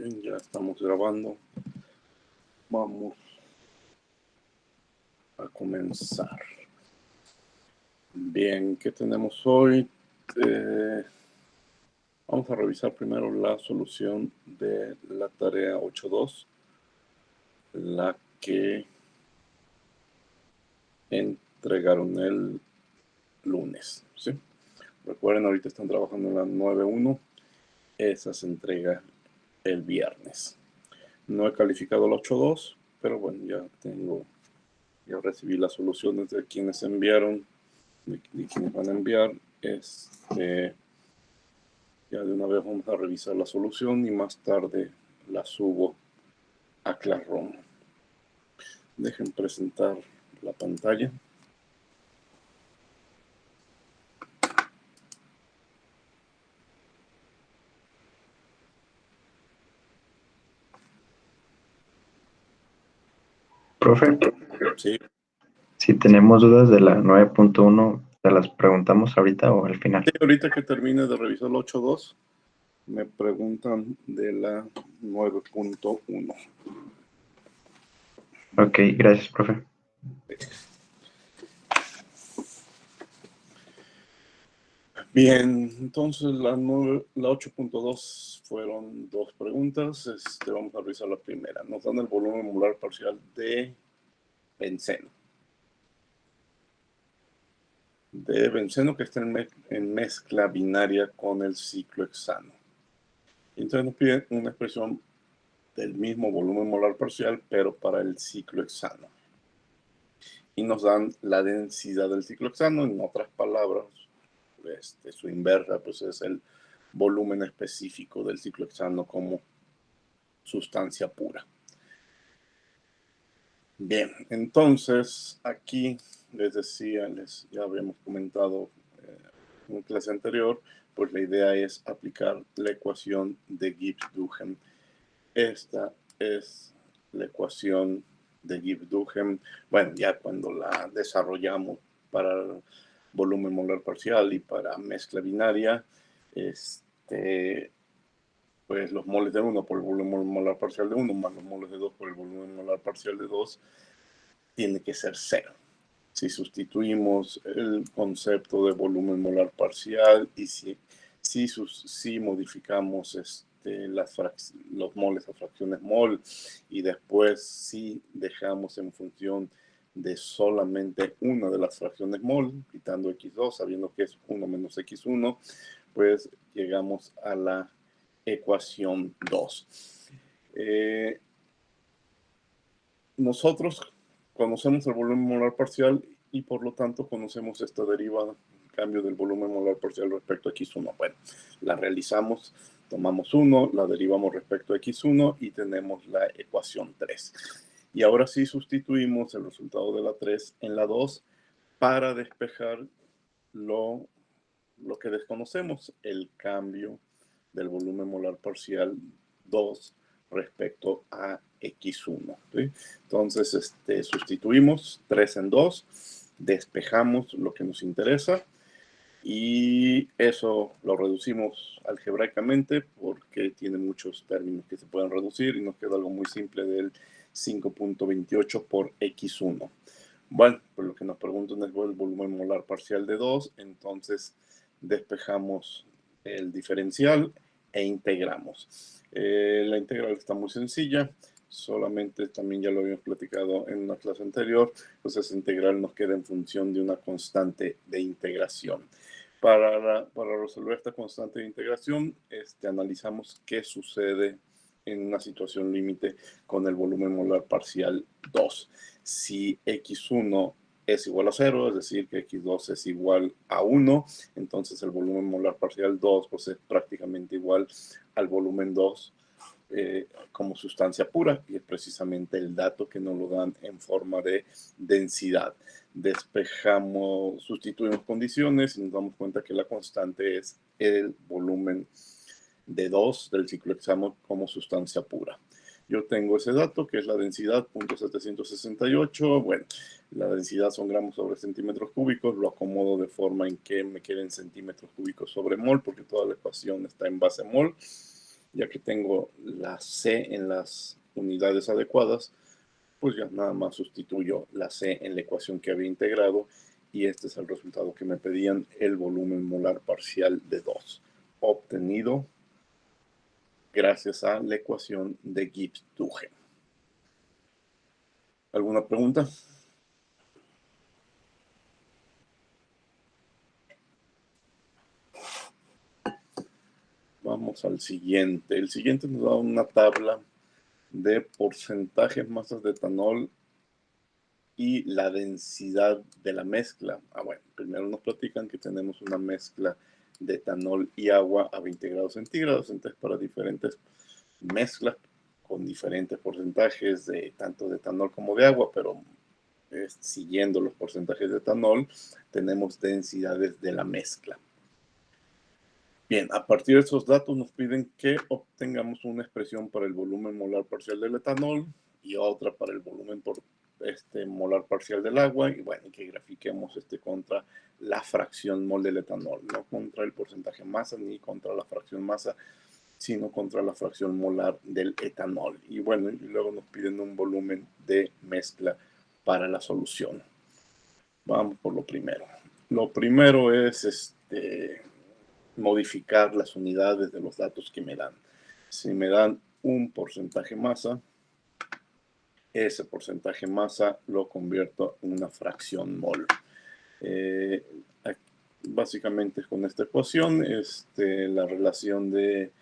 Bien, ya estamos grabando. Vamos a comenzar. Bien, ¿qué tenemos hoy? Vamos a revisar primero la solución de la tarea 8.2, la que entregaron el lunes, ¿sí? Recuerden, ahorita están trabajando en la 9.1. Esa se entrega el viernes. No he calificado la 8.2, pero bueno, ya recibí las soluciones de quienes enviaron, de quienes van a enviar. Ya de una vez vamos a revisar la solución y más tarde la subo a Classroom. Dejen presentar la pantalla. Profe, Sí, si tenemos dudas de la 9.1, ¿te las preguntamos ahorita o al final? ahorita que termine de revisar la 8.2, me preguntan de la 9.1. Ok, gracias, profe. Bien, entonces la 8.2 fueron dos preguntas. Vamos a revisar la primera. Nos dan el volumen molar parcial de benceno. Que está en mezcla binaria con el ciclohexano. Entonces nos piden una expresión del mismo volumen molar parcial, pero para el ciclohexano. Y nos dan la densidad del ciclohexano, en otras palabras, su inversa, pues es el volumen específico del ciclohexano como sustancia pura. Bien, entonces aquí les decía, ya habíamos comentado en clase anterior, pues la idea es aplicar la ecuación de Gibbs-Duhem. Esta es la ecuación de Gibbs-Duhem. Bueno, ya cuando la desarrollamos para volumen molar parcial y para mezcla binaria, pues los moles de 1 por el volumen molar parcial de 1 más los moles de 2 por el volumen molar parcial de 2 tiene que ser 0. Si sustituimos el concepto de volumen molar parcial y si modificamos los moles a fracciones mol y después si dejamos en función de solamente una de las fracciones mol, quitando x2, sabiendo que es 1 menos x1, pues llegamos a la ecuación 2. Nosotros conocemos el volumen molar parcial y por lo tanto conocemos esta derivada, cambio del volumen molar parcial respecto a x1. Bueno, la realizamos, tomamos 1, la derivamos respecto a x1 y tenemos la ecuación 3. Y ahora sí sustituimos el resultado de la 3 en la 2 para despejar lo que desconocemos, el cambio del volumen molar parcial 2 respecto a x1. ¿Sí? Entonces, sustituimos 3 en 2, despejamos lo que nos interesa y eso lo reducimos algebraicamente porque tiene muchos términos que se pueden reducir y nos queda algo muy simple del 5.28 por x1. Bueno, pues lo que nos preguntan es el volumen molar parcial de 2, entonces despejamos el diferencial e integramos. La integral está muy sencilla, solamente también ya lo habíamos platicado en una clase anterior, pues esa integral nos queda en función de una constante de integración. Para resolver esta constante de integración, analizamos qué sucede en una situación límite con el volumen molar parcial 2. Si x1 es igual a 0, es decir, que x2 es igual a 1, entonces el volumen molar parcial 2 pues es prácticamente igual al volumen 2 como sustancia pura, y es precisamente el dato que nos lo dan en forma de densidad. Despejamos, sustituimos condiciones y nos damos cuenta que la constante es el volumen de 2 del ciclohexano como sustancia pura. Yo tengo ese dato que es la densidad, 0.768. Bueno, la densidad son gramos sobre centímetros cúbicos. Lo acomodo de forma en que me queden centímetros cúbicos sobre mol, porque toda la ecuación está en base mol. Ya que tengo la C en las unidades adecuadas, pues ya nada más sustituyo la C en la ecuación que había integrado y este es el resultado que me pedían, el volumen molar parcial de 2, obtenido gracias a la ecuación de Gibbs-Duhem. ¿Alguna pregunta? Vamos al siguiente. El siguiente nos da una tabla de porcentajes, masas de etanol y la densidad de la mezcla. Bueno, primero nos platican que tenemos una mezcla de etanol y agua a 20 grados centígrados, entonces para diferentes mezclas con diferentes porcentajes de tanto de etanol como de agua, pero siguiendo los porcentajes de etanol, tenemos densidades de la mezcla. Bien, a partir de esos datos nos piden que obtengamos una expresión para el volumen molar parcial del etanol y otra para el volumen molar parcial del agua, y bueno, que grafiquemos contra la fracción mol del etanol, no contra el porcentaje masa ni contra la fracción masa, sino contra la fracción molar del etanol. Y bueno, y luego nos piden un volumen de mezcla para la solución. Vamos por lo primero. Lo primero es modificar las unidades de los datos que me dan. Si me dan un porcentaje masa, ese porcentaje masa lo convierto en una fracción mol. Básicamente con esta ecuación, la relación de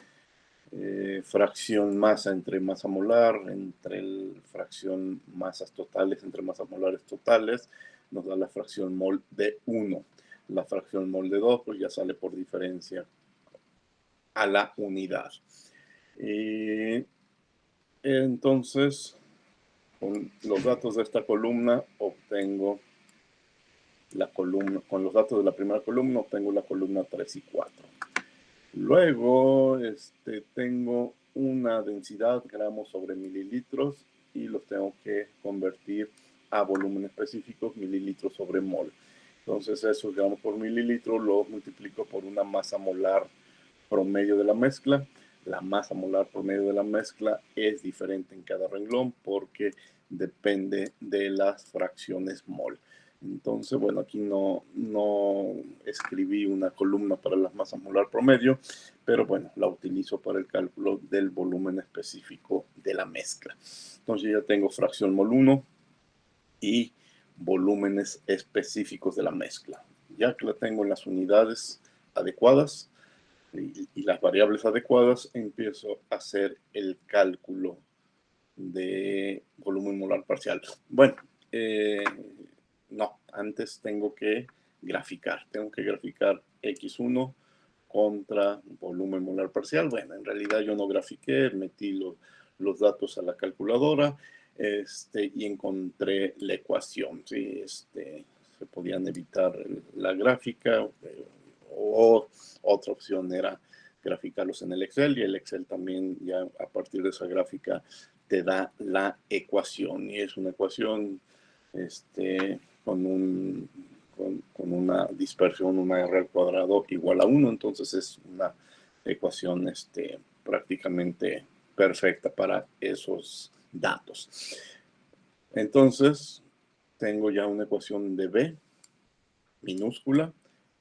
fracción masa entre masa molar, entre fracción masas totales, entre masas molares totales, nos da la fracción mol de 1. La fracción mol de 2, pues ya sale por diferencia a la unidad. Entonces, con los datos de esta columna, obtengo la columna, con los datos de la primera columna, obtengo la columna 3 y 4. Luego, tengo una densidad gramos sobre mililitros y los tengo que convertir a volumen específico, mililitros sobre mol. Entonces, esos gramos por mililitro los multiplico por una masa molar promedio de la mezcla. La masa molar promedio de la mezcla es diferente en cada renglón porque depende de las fracciones mol. Entonces, bueno, aquí no escribí una columna para la masa molar promedio, pero bueno, la utilizo para el cálculo del volumen específico de la mezcla. Entonces ya tengo fracción mol 1 y volúmenes específicos de la mezcla. Ya que la tengo en las unidades adecuadas y las variables adecuadas, empiezo a hacer el cálculo de volumen molar parcial. Bueno, no, antes tengo que graficar. Tengo que graficar X1 contra volumen molar parcial. Bueno, en realidad yo no grafiqué, metí los datos a la calculadora y encontré la ecuación. ¿Sí? Se podían evitar la gráfica o otra opción era graficarlos en el Excel, y el Excel también ya a partir de esa gráfica te da la ecuación, y es una ecuación con una dispersión, una R al cuadrado igual a 1, entonces es una ecuación prácticamente perfecta para esos datos. Entonces, tengo ya una ecuación de B minúscula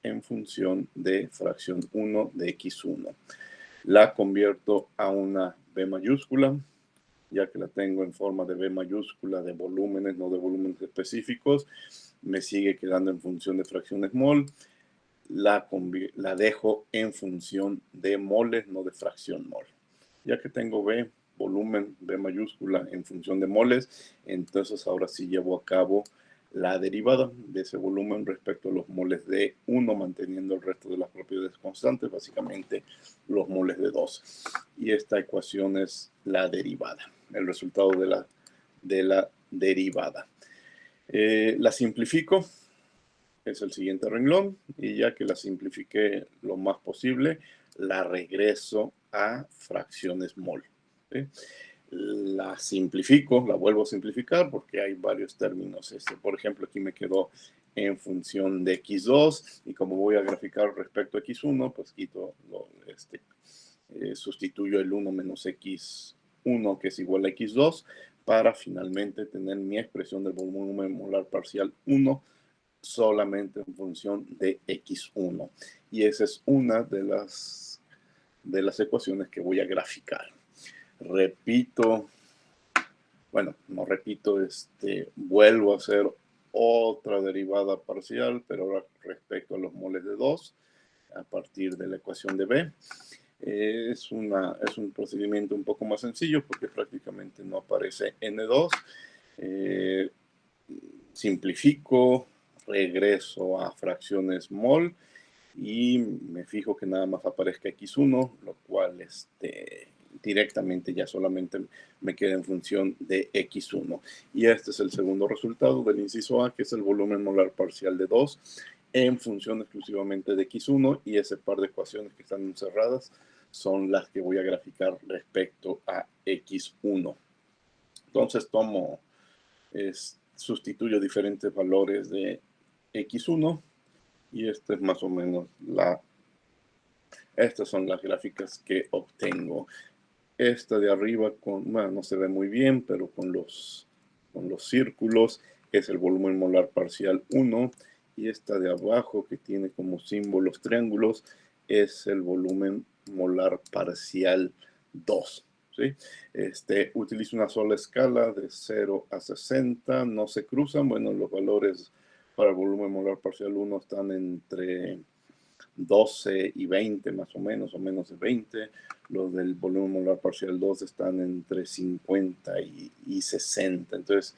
en función de fracción 1 de X1. La convierto a una B mayúscula, ya que la tengo en forma de B mayúscula de volúmenes, no de volúmenes específicos. Me sigue quedando en función de fracciones mol. La dejo en función de moles, no de fracción mol. Ya que tengo B, volumen, B mayúscula en función de moles, entonces ahora sí llevo a cabo la derivada de ese volumen respecto a los moles de 1, manteniendo el resto de las propiedades constantes, básicamente los moles de 2. Y esta ecuación es la derivada, el resultado de la derivada. La simplifico, es el siguiente renglón, y ya que la simplifiqué lo más posible, la regreso a fracciones mol. ¿Sí? La simplifico, la vuelvo a simplificar porque hay varios términos. Por ejemplo, aquí me quedó en función de X2, y como voy a graficar respecto a X1, pues quito sustituyo el 1 menos x1, que es igual a x2, para finalmente tener mi expresión del volumen molar parcial 1 solamente en función de x1. Y esa es una de las ecuaciones que voy a graficar. Repito, bueno, no repito, vuelvo a hacer otra derivada parcial, pero ahora respecto a los moles de 2, a partir de la ecuación de B. Es un procedimiento un poco más sencillo porque prácticamente no aparece N2. Simplifico, regreso a fracciones mol y me fijo que nada más aparezca x1, lo cual directamente ya solamente me queda en función de x1. Y este es el segundo resultado del inciso A, que es el volumen molar parcial de 2 en función exclusivamente de x1, y ese par de ecuaciones que están encerradas son las que voy a graficar respecto a x1. Entonces sustituyo diferentes valores de x1 y esta es más o menos estas son las gráficas que obtengo. Esta de arriba, bueno, no se ve muy bien, pero con los círculos es el volumen molar parcial 1, y esta de abajo, que tiene como símbolos triángulos, es el volumen molar parcial 2. ¿Sí? Utilizo una sola escala de 0 a 60, no se cruzan. Bueno, los valores para el volumen molar parcial 1 están entre 12 y 20 más o menos de 20. Los del volumen molar parcial 2 están entre 50 y 60. Entonces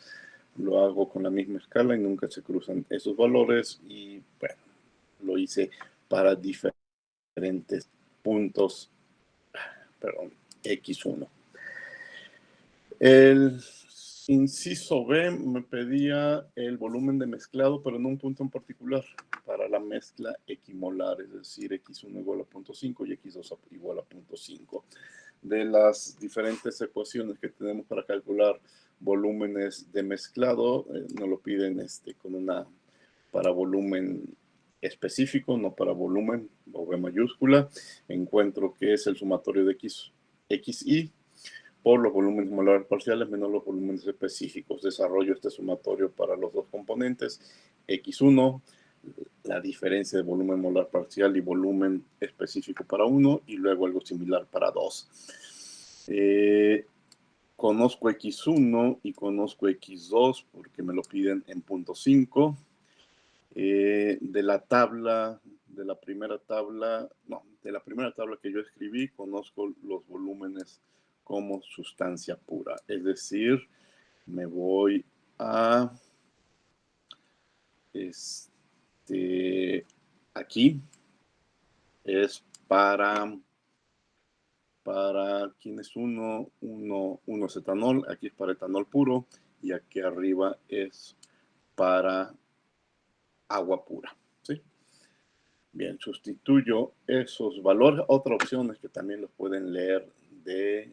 lo hago con la misma escala y nunca se cruzan esos valores, y bueno, lo hice para diferentes puntos, perdón, x1. El inciso B me pedía el volumen de mezclado, pero en un punto en particular, para la mezcla equimolar, es decir, x1 igual a 0.5 y x2 igual a 0.5. De las diferentes ecuaciones que tenemos para calcular volúmenes de mezclado, nos lo piden para volumen específico, no para volumen, o B mayúscula. Encuentro que es el sumatorio de xi por los volúmenes molares parciales menos los volúmenes específicos. Desarrollo este sumatorio para los dos componentes, x1, la diferencia de volumen molar parcial y volumen específico para uno, y luego algo similar para 2. Conozco x1 y conozco x2 porque me lo piden en punto 5. De la primera tabla que yo escribí, conozco los volúmenes como sustancia pura. Es decir, me voy a aquí es para ¿quién es uno es etanol, aquí es para etanol puro, y aquí arriba es para agua pura, ¿sí? Bien, sustituyo esos valores. Otra opción es que también los pueden leer de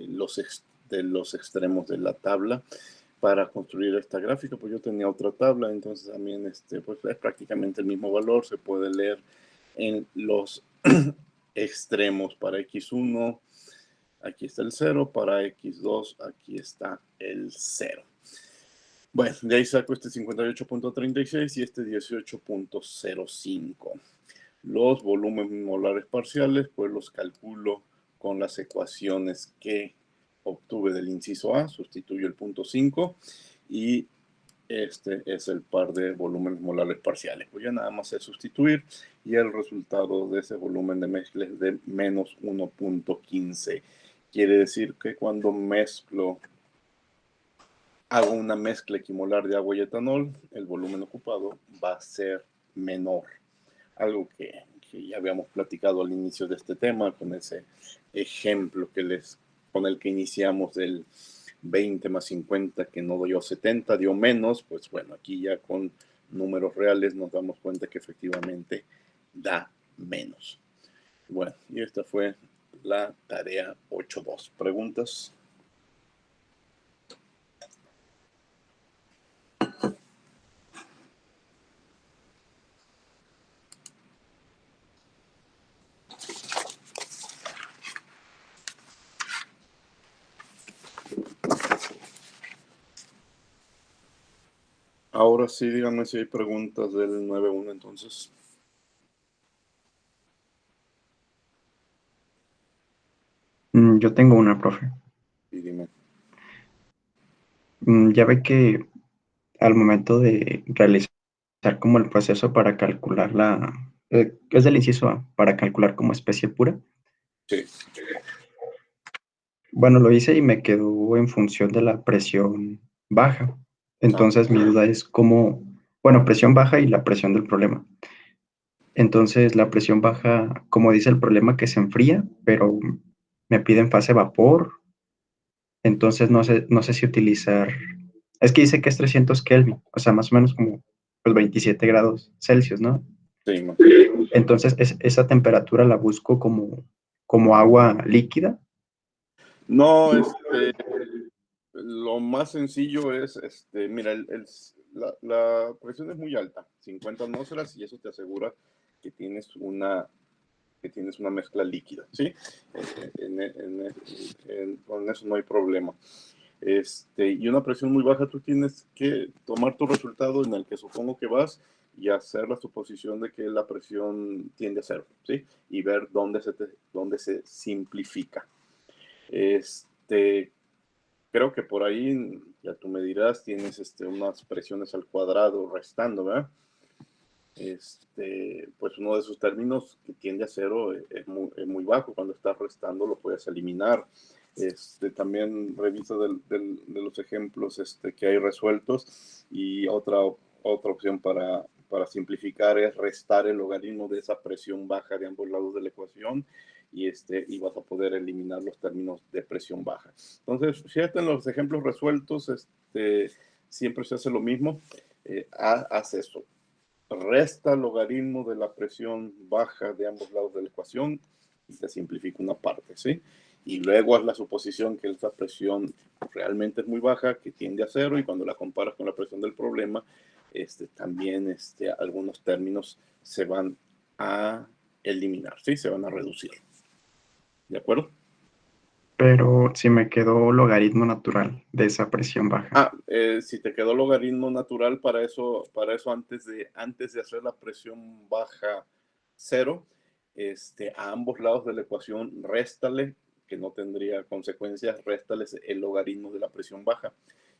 los extremos de la tabla. Para construir esta gráfica, pues yo tenía otra tabla, entonces también pues es prácticamente el mismo valor. Se puede leer en los extremos. Para x1, aquí está el 0, para x2, aquí está el 0. Bueno, de ahí saco este 58.36 y este 18.05. Los volúmenes molares parciales, pues los calculo con las ecuaciones que obtuve del inciso A, sustituyo el punto 5, y este es el par de volúmenes molares parciales. Voy a nada más a sustituir, y el resultado de ese volumen de mezcla es de menos 1.15. Quiere decir que cuando hago una mezcla equimolar de agua y etanol, el volumen ocupado va a ser menor. Algo que ya habíamos platicado al inicio de este tema, con ese ejemplo con el que iniciamos del 20 más 50, que no dio 70, dio menos. Pues bueno, aquí ya con números reales nos damos cuenta que efectivamente da menos. Bueno, y esta fue la tarea 8.2. ¿Preguntas? Ahora sí, díganme si hay preguntas del 9.1 entonces. Yo tengo una, profe. Y dime. Ya ve que al momento de realizar como el proceso para calcular es del inciso A, para calcular como especie pura. Sí. Bueno, lo hice y me quedó en función de la presión baja. Ah, Entonces mi duda es cómo, bueno, presión baja y la presión del problema. Entonces la presión baja, como dice el problema, que se enfría, pero me piden fase vapor. Entonces no sé si utilizar, es que dice que es 300 Kelvin, o sea, más o menos como pues 27 grados Celsius, ¿no? sí, ma. Entonces esa temperatura la busco como agua líquida. No, lo más sencillo es, mira, la presión es muy alta, 50 atmósferas, y eso te asegura que tienes una mezcla líquida, ¿sí? Con eso no hay problema. Y una presión muy baja, tú tienes que tomar tu resultado en el que supongo que vas y hacer la suposición de que la presión tiende a cero, ¿sí? Y ver dónde se simplifica. Este, Creo que por ahí, ya tú me dirás, tienes unas presiones al cuadrado restando, ¿verdad? Pues uno de esos términos que tiende a cero es muy bajo. Cuando estás restando lo puedes eliminar. También revisa de los ejemplos que hay resueltos, y otra opción para simplificar es restar el logaritmo de esa presión baja de ambos lados de la ecuación, y vas a poder eliminar los términos de presión baja. Entonces, fíjate en los ejemplos resueltos, siempre se hace lo mismo. Haz eso, resta logaritmo de la presión baja de ambos lados de la ecuación y te simplifica una parte, ¿sí? Y luego haz la suposición que esa presión realmente es muy baja, que tiende a cero, y cuando la comparas con la presión del problema, también algunos términos se van a eliminar, ¿sí? Se van a reducir. ¿De acuerdo? Pero si me quedó logaritmo natural de esa presión baja. Si te quedó logaritmo natural, para eso antes de hacer la presión baja cero, a ambos lados de la ecuación, réstale, que no tendría consecuencias, réstales el logaritmo de la presión baja.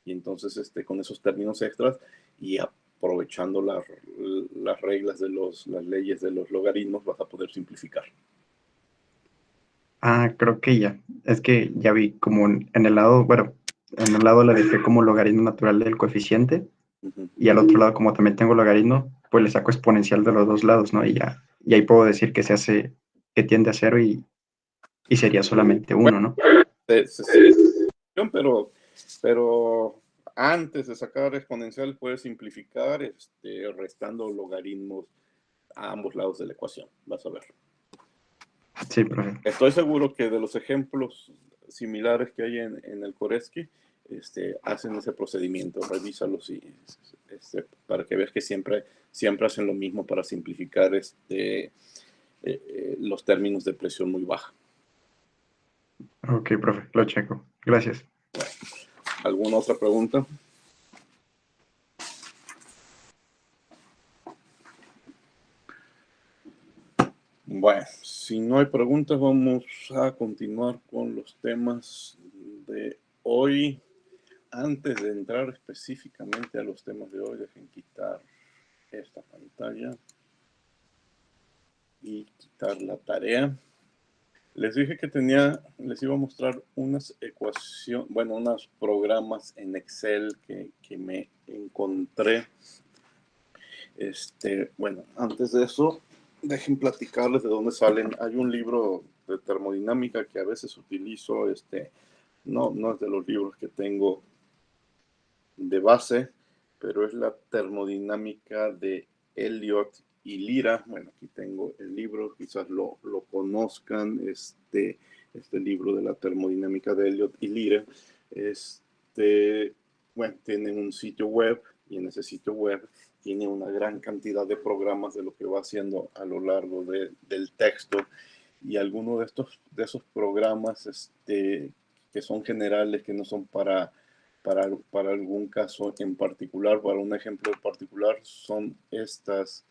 Y entonces, con esos términos extras y aprovechando las reglas las leyes de los logaritmos, vas a poder simplificar. Creo que ya. Es que ya vi como en el lado, bueno, en un lado le dejé como logaritmo natural del coeficiente, Ujú. y al otro lado, como también tengo logaritmo, pues le saco exponencial de los dos lados, ¿no? Y ahí puedo decir que tiende a cero y sería solamente Bueno, uno, ¿no? pero antes de sacar exponencial puedes simplificar, restando logaritmos a ambos lados de la ecuación. Vas a ver. Sí, profe. Estoy seguro que de los ejemplos similares que hay en el Koreski, hacen ese procedimiento. Revísalos para que veas que siempre hacen lo mismo para simplificar los términos de presión muy baja. Ok, profe, lo checo. Gracias. ¿Alguna otra pregunta? Bueno, si no hay preguntas, vamos a continuar con los temas de hoy. Antes de entrar específicamente a los temas de hoy, dejen quitar esta pantalla y quitar la tarea. Les dije que les iba a mostrar unas ecuaciones, bueno, unos programas en Excel que me encontré. Bueno, antes de eso, dejen platicarles de dónde salen. Hay un libro de termodinámica que a veces utilizo, no es de los libros que tengo de base, pero es la termodinámica de Elliot y Lira. Bueno, aquí tengo el libro, quizás lo conozcan, este libro de la termodinámica de Elliot y Lira. Bueno, tienen un sitio web, y en ese sitio web tiene una gran cantidad de programas de lo que va haciendo a lo largo del texto, y algunos de esos programas que son generales, que no son para algún caso en particular, para un ejemplo en particular, son estas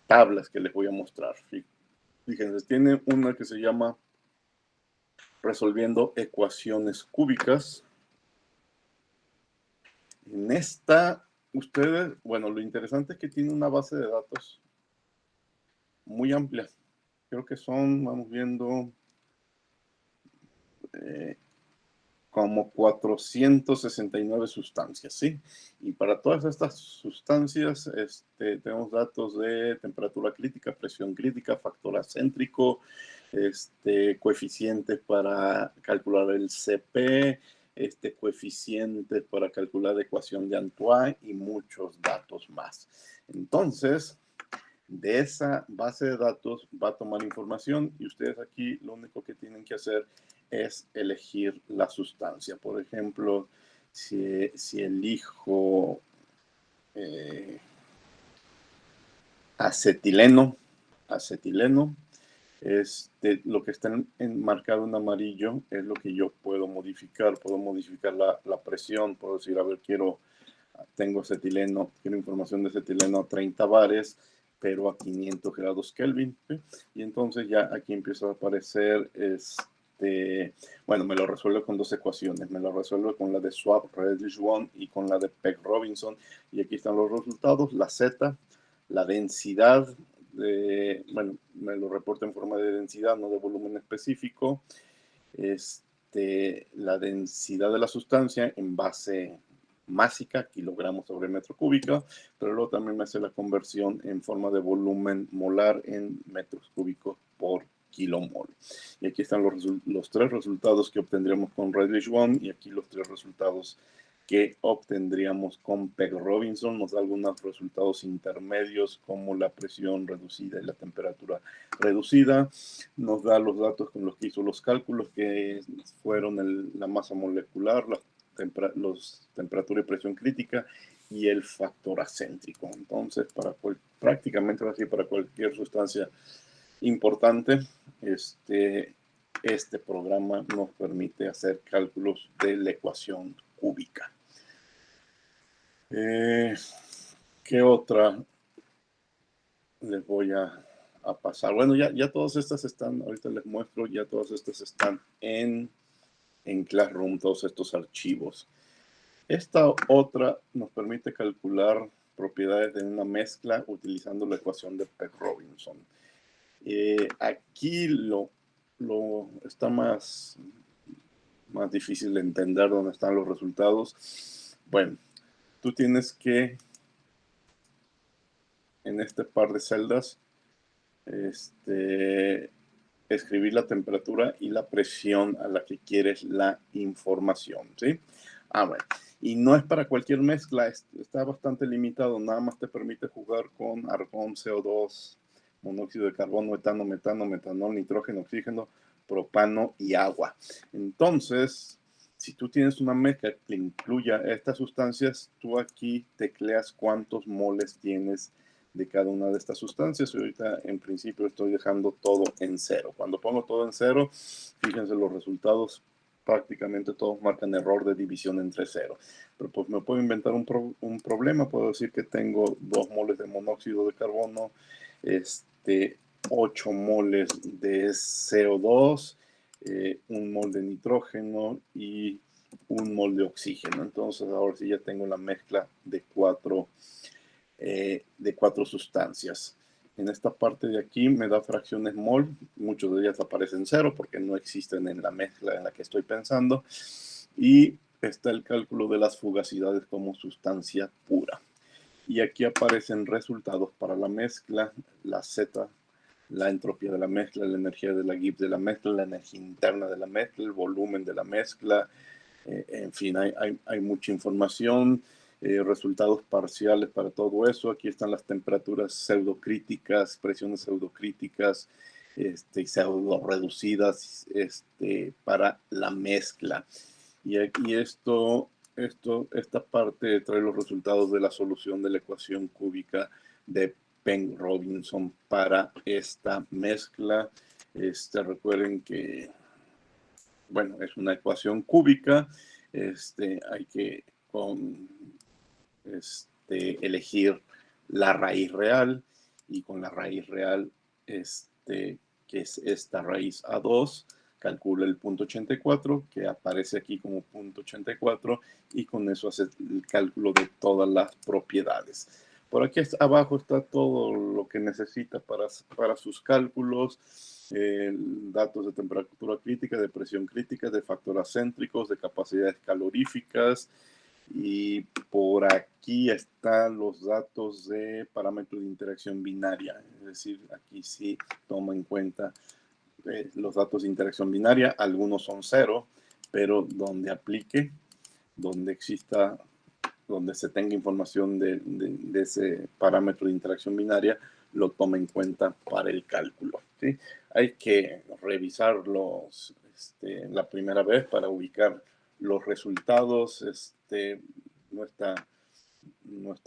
tablas que les voy a mostrar. Fíjense, tiene una que se llama resolviendo ecuaciones cúbicas. En esta, ustedes, bueno, lo interesante es que tiene una base de datos muy amplia. Creo que son, vamos viendo, como 469 sustancias, ¿sí? Y para todas estas sustancias tenemos datos de temperatura crítica, presión crítica, factor acéntrico, coeficientes para calcular el CP, coeficientes para calcular la ecuación de Antoine y muchos datos más. Entonces, de esa base de datos va a tomar información y ustedes aquí lo único que tienen que hacer es elegir la sustancia. Por ejemplo, si elijo acetileno, lo que está marcado en amarillo es lo que yo puedo modificar. Puedo modificar la presión, puedo decir, a ver, tengo acetileno, quiero información de acetileno a 30 bares, pero a 500 grados Kelvin, ¿sí? Y entonces ya aquí empieza a aparecer, bueno, me lo resuelve con dos ecuaciones, me lo resuelve con la de Swap, Reddish-One y con la de Peck-Robinson, y aquí están los resultados, la Z, la densidad, bueno, me lo reporta en forma de densidad, no de volumen específico, la densidad de la sustancia en base másica, kilogramos sobre metro cúbico, pero luego también me hace la conversión en forma de volumen molar en metros cúbicos por kilomol. Y aquí están los tres resultados que obtendríamos con Reddish-One y aquí los tres resultados que obtendríamos con Peck-Robinson. Nos da algunos resultados intermedios como la presión reducida y la temperatura reducida. Nos da los datos con los que hizo los cálculos, que fueron la masa molecular, los temperatura y presión crítica y el factor acéntrico. Entonces, prácticamente así para cualquier sustancia importante, este programa nos permite hacer cálculos de la ecuación cúbica. ¿Qué otra les voy a pasar? Bueno, ya todas estas están, ahorita les muestro, ya todas estas están en Classroom, todos estos archivos. Esta otra nos permite calcular propiedades de una mezcla utilizando la ecuación de Peck-Robinson. Aquí está más difícil de entender dónde están los resultados. Bueno, tú tienes que, en este par de celdas, escribir la temperatura y la presión a la que quieres la información, ¿sí? Bueno, y no es para cualquier mezcla, está bastante limitado, nada más te permite jugar con argón, CO2, monóxido de carbono, etano, metano, metanol, nitrógeno, oxígeno, propano y agua. Entonces, si tú tienes una mezcla que incluya estas sustancias, tú aquí tecleas cuántos moles tienes de cada una de estas sustancias. Y ahorita en principio estoy dejando todo en cero. Cuando pongo todo en cero, fíjense los resultados, prácticamente todos marcan error de división entre cero. Pero pues me puedo inventar un problema. Puedo decir que tengo 2 moles de monóxido de carbono, 8 moles de CO2, 1 mol de nitrógeno y 1 mol de oxígeno. Entonces ahora sí ya tengo la mezcla de cuatro sustancias. En esta parte de aquí me da fracciones mol, muchos de ellas aparecen cero porque no existen en la mezcla en la que estoy pensando, y está el cálculo de las fugacidades como sustancia pura. Y aquí aparecen resultados para la mezcla, la Z, la entropía de la mezcla, la energía de la Gibbs de la mezcla, la energía interna de la mezcla, el volumen de la mezcla, en fin, hay mucha información. Resultados parciales para todo eso. Aquí están las temperaturas pseudocríticas, presiones pseudocríticas, pseudo reducidas para la mezcla. Y aquí esta parte trae los resultados de la solución de la ecuación cúbica de Peck-Robinson para esta mezcla. Recuerden que bueno, es una ecuación cúbica. Hay que elegir la raíz real, y con la raíz real, que es esta raíz A2, calcula el punto 84, que aparece aquí como punto 84, y con eso hace el cálculo de todas las propiedades. Por aquí abajo está todo lo que necesita para sus cálculos. Datos de temperatura crítica, de presión crítica, de factores céntricos, de capacidades caloríficas, y por aquí están los datos de parámetros de interacción binaria. Es decir, aquí sí toma en cuenta los datos de interacción binaria. Algunos son cero, pero donde aplique, donde exista, donde se tenga información de ese parámetro de interacción binaria, lo toma en cuenta para el cálculo, ¿sí? Hay que revisarlos la primera vez para ubicar los resultados. No está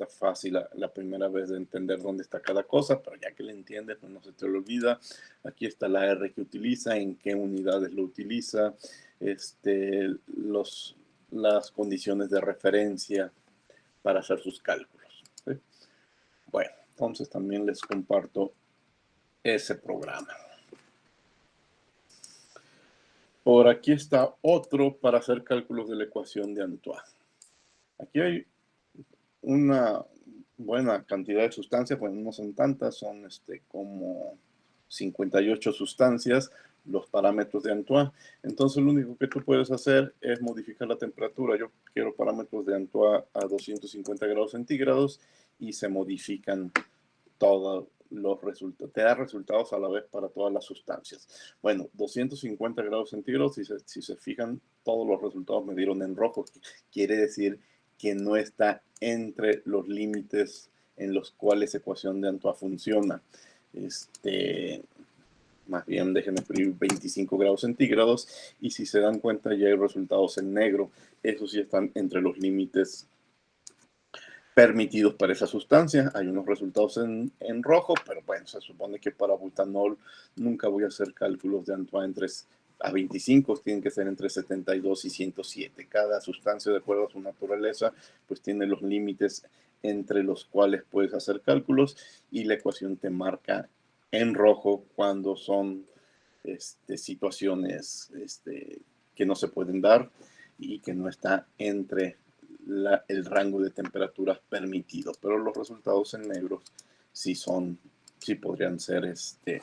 fácil la primera vez de entender dónde está cada cosa, pero ya que le entiendes, pues no se te lo olvida. Aquí está la R que utiliza, en qué unidades lo utiliza, las condiciones de referencia para hacer sus cálculos, ¿sí? Bueno, entonces también les comparto ese programa. Por aquí está otro para hacer cálculos de la ecuación de Antoine. Aquí hay una buena cantidad de sustancias, bueno, no son tantas, son como 58 sustancias, los parámetros de Antoine. Entonces lo único que tú puedes hacer es modificar la temperatura. Yo quiero parámetros de Antoine a 250 grados centígrados, y se modifican todos los resultados. Te da resultados a la vez para todas las sustancias. Bueno, 250 grados centígrados, si se fijan, todos los resultados me dieron en rojo. Quiere decir que no está entre los límites en los cuales ecuación de Antoine funciona. Más bien, déjenme escribir 25 grados centígrados, y si se dan cuenta ya hay resultados en negro. Esos sí están entre los límites permitidos para esa sustancia. Hay unos resultados en rojo, pero bueno, se supone que para butanol nunca voy a hacer cálculos de Antoine entre a 25, tienen que ser entre 72 y 107. Cada sustancia, de acuerdo a su naturaleza, pues tiene los límites entre los cuales puedes hacer cálculos, y la ecuación te marca en rojo cuando son situaciones que no se pueden dar y que no está entre el rango de temperaturas permitido, pero los resultados en negros sí podrían ser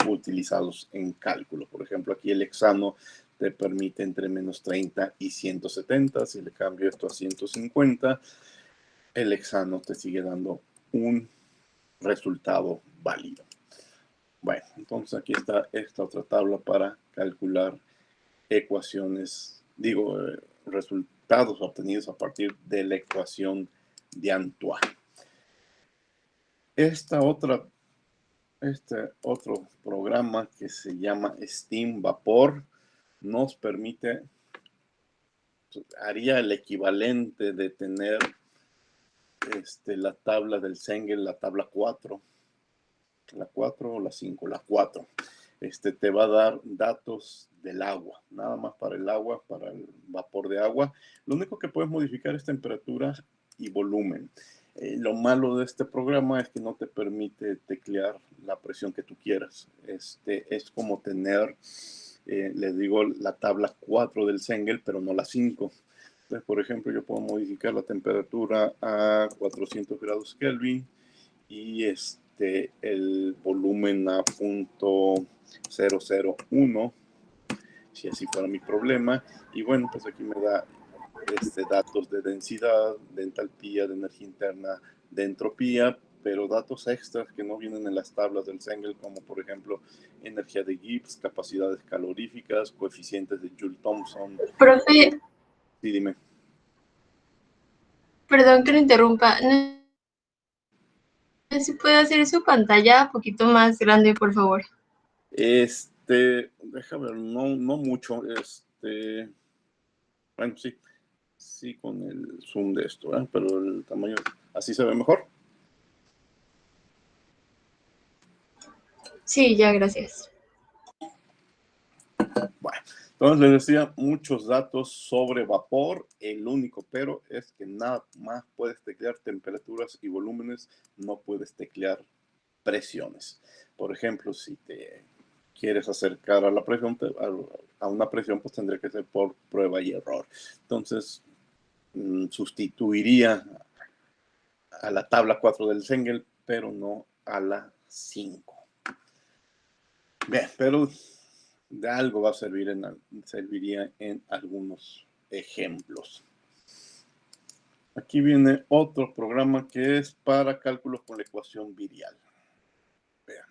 utilizados en cálculo. Por ejemplo, aquí el hexano te permite entre menos 30 y 170. Si le cambio esto a 150, el hexano te sigue dando un resultado válido. Bueno, entonces aquí está esta otra tabla para calcular ecuaciones, resultados obtenidos a partir de la ecuación de Antoine. Este otro programa que se llama Steam Vapor nos permite, haría el equivalente de tener la tabla del Cengel, la tabla 4, la 4 o la 5, la 4. Te va a dar datos del agua, nada más para el agua, para el vapor de agua. Lo único que puedes modificar es temperatura y volumen. Lo malo de este programa es que no te permite teclear la presión que tú quieras. Es como tener, les digo, la tabla 4 del Cengel, pero no la 5. Entonces, por ejemplo, yo puedo modificar la temperatura a 400 grados Kelvin, y el volumen a 0.001, si así fuera mi problema. Y bueno, pues aquí me da datos de densidad, de entalpía, de energía interna, de entropía, pero datos extras que no vienen en las tablas del Cengel, como por ejemplo energía de Gibbs, capacidades caloríficas, coeficientes de Joule-Thomson. Profe, Sí, dime. perdón que lo interrumpa. No sé si puede hacer su pantalla un poquito más grande, por favor. Déjame ver, no mucho. Bueno, sí, con el zoom de esto, ¿eh? Pero el tamaño, ¿así se ve mejor? Sí, ya, gracias. Bueno, Entonces les decía, muchos datos sobre vapor. El único pero es que nada más puedes teclear temperaturas y volúmenes, no puedes teclear presiones. Por ejemplo, si te quieres acercar a la presión, a una presión, pues tendría que ser por prueba y error. Entonces, sustituiría a la tabla 4 del Cengel, pero no a la 5. Bien, pero de algo va a servir serviría en algunos ejemplos. Aquí viene otro programa que es para cálculos con la ecuación virial. Vean.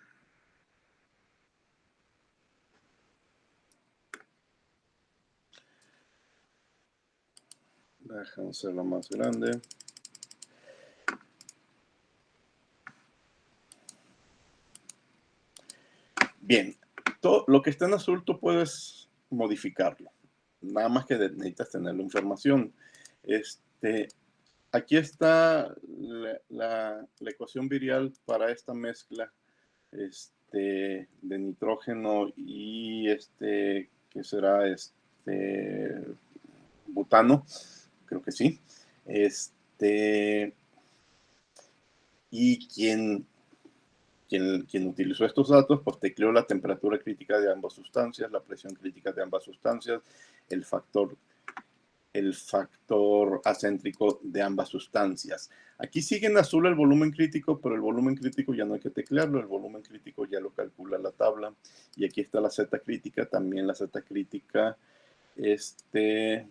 Déjame hacerlo más grande. Bien, todo lo que está en azul tú puedes modificarlo. Nada más que necesitas tener la información. Aquí está la ecuación virial para esta mezcla de nitrógeno y que será butano, creo que sí. Y quien utilizó estos datos, pues tecleó la temperatura crítica de ambas sustancias, la presión crítica de ambas sustancias, el factor acéntrico de ambas sustancias. Aquí sigue en azul el volumen crítico, pero el volumen crítico ya no hay que teclearlo, el volumen crítico ya lo calcula la tabla. Y aquí está la Z crítica, también la Z crítica, el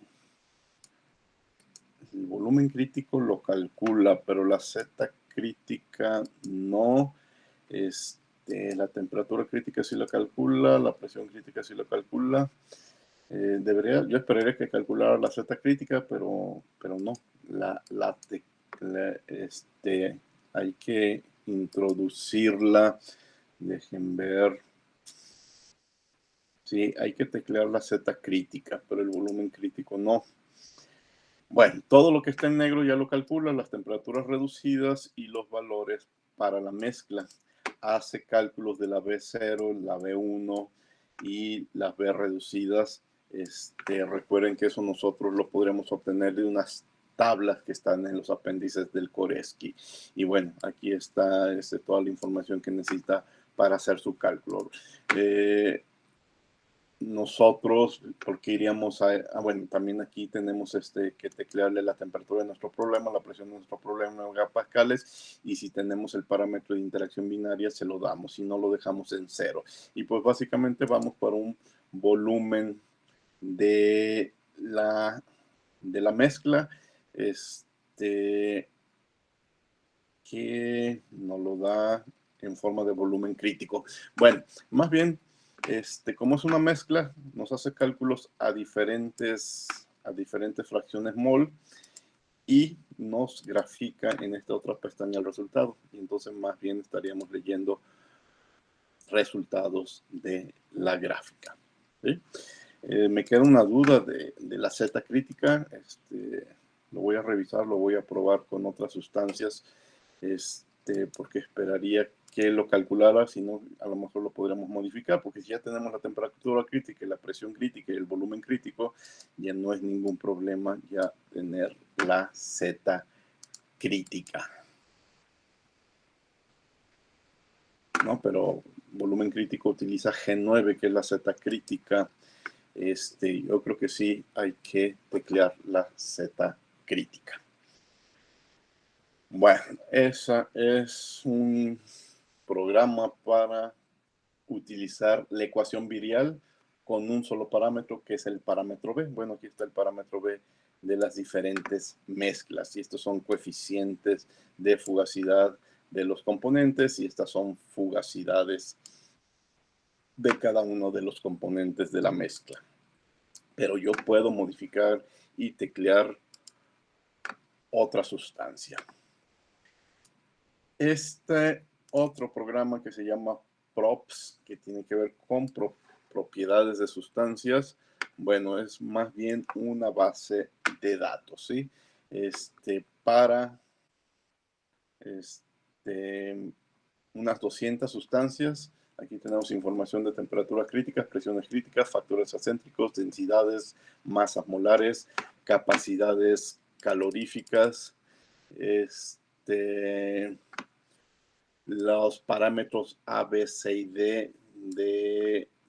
volumen crítico lo calcula, pero la Z crítica no. La temperatura crítica sí lo calcula, la presión crítica sí lo calcula. Yo esperaría que calculara la Z crítica, pero no. Hay que introducirla. Dejen ver. Sí, hay que teclear la Z crítica, pero el volumen crítico no. Bueno, todo lo que está en negro ya lo calcula, las temperaturas reducidas y los valores para la mezcla. Hace cálculos de la B0, la B1 y las B reducidas. Recuerden que eso nosotros lo podremos obtener de unas tablas que están en los apéndices del Koresky. Y bueno, aquí está toda la información que necesita para hacer su cálculo. Nosotros, porque iríamos bueno, también aquí tenemos que teclearle la temperatura de nuestro problema, la presión de nuestro problema en megapascales, y si tenemos el parámetro de interacción binaria se lo damos, si no lo dejamos en 0. Y pues básicamente vamos por un volumen de la mezcla, que nos lo da en forma de volumen crítico. Bueno, más bien, como es una mezcla, nos hace cálculos a diferentes fracciones mol y nos grafica en esta otra pestaña el resultado. Y entonces más bien estaríamos leyendo resultados de la gráfica. ¿Sí? Me queda una duda de la Z crítica. Lo voy a revisar, lo voy a probar con otras sustancias, porque esperaría que lo calculara, si no, a lo mejor lo podríamos modificar, porque si ya tenemos la temperatura crítica, la presión crítica y el volumen crítico, ya no es ningún problema ya tener la Z crítica. ¿No? Pero volumen crítico utiliza G9, que es la Z crítica. Yo creo que sí hay que teclear la Z crítica. Bueno, esa es un programa para utilizar la ecuación virial con un solo parámetro, que es el parámetro B. Bueno, aquí está el parámetro B de las diferentes mezclas, y estos son coeficientes de fugacidad de los componentes, y estas son fugacidades de cada uno de los componentes de la mezcla. Pero yo puedo modificar y teclear otra sustancia. Otro programa que se llama Props, que tiene que ver con propiedades de sustancias, bueno, es más bien una base de datos, ¿sí? Para unas 200 sustancias, Aquí tenemos información de temperaturas críticas, presiones críticas, factores acéntricos, densidades, masas molares, capacidades caloríficas, los parámetros A, B, C y D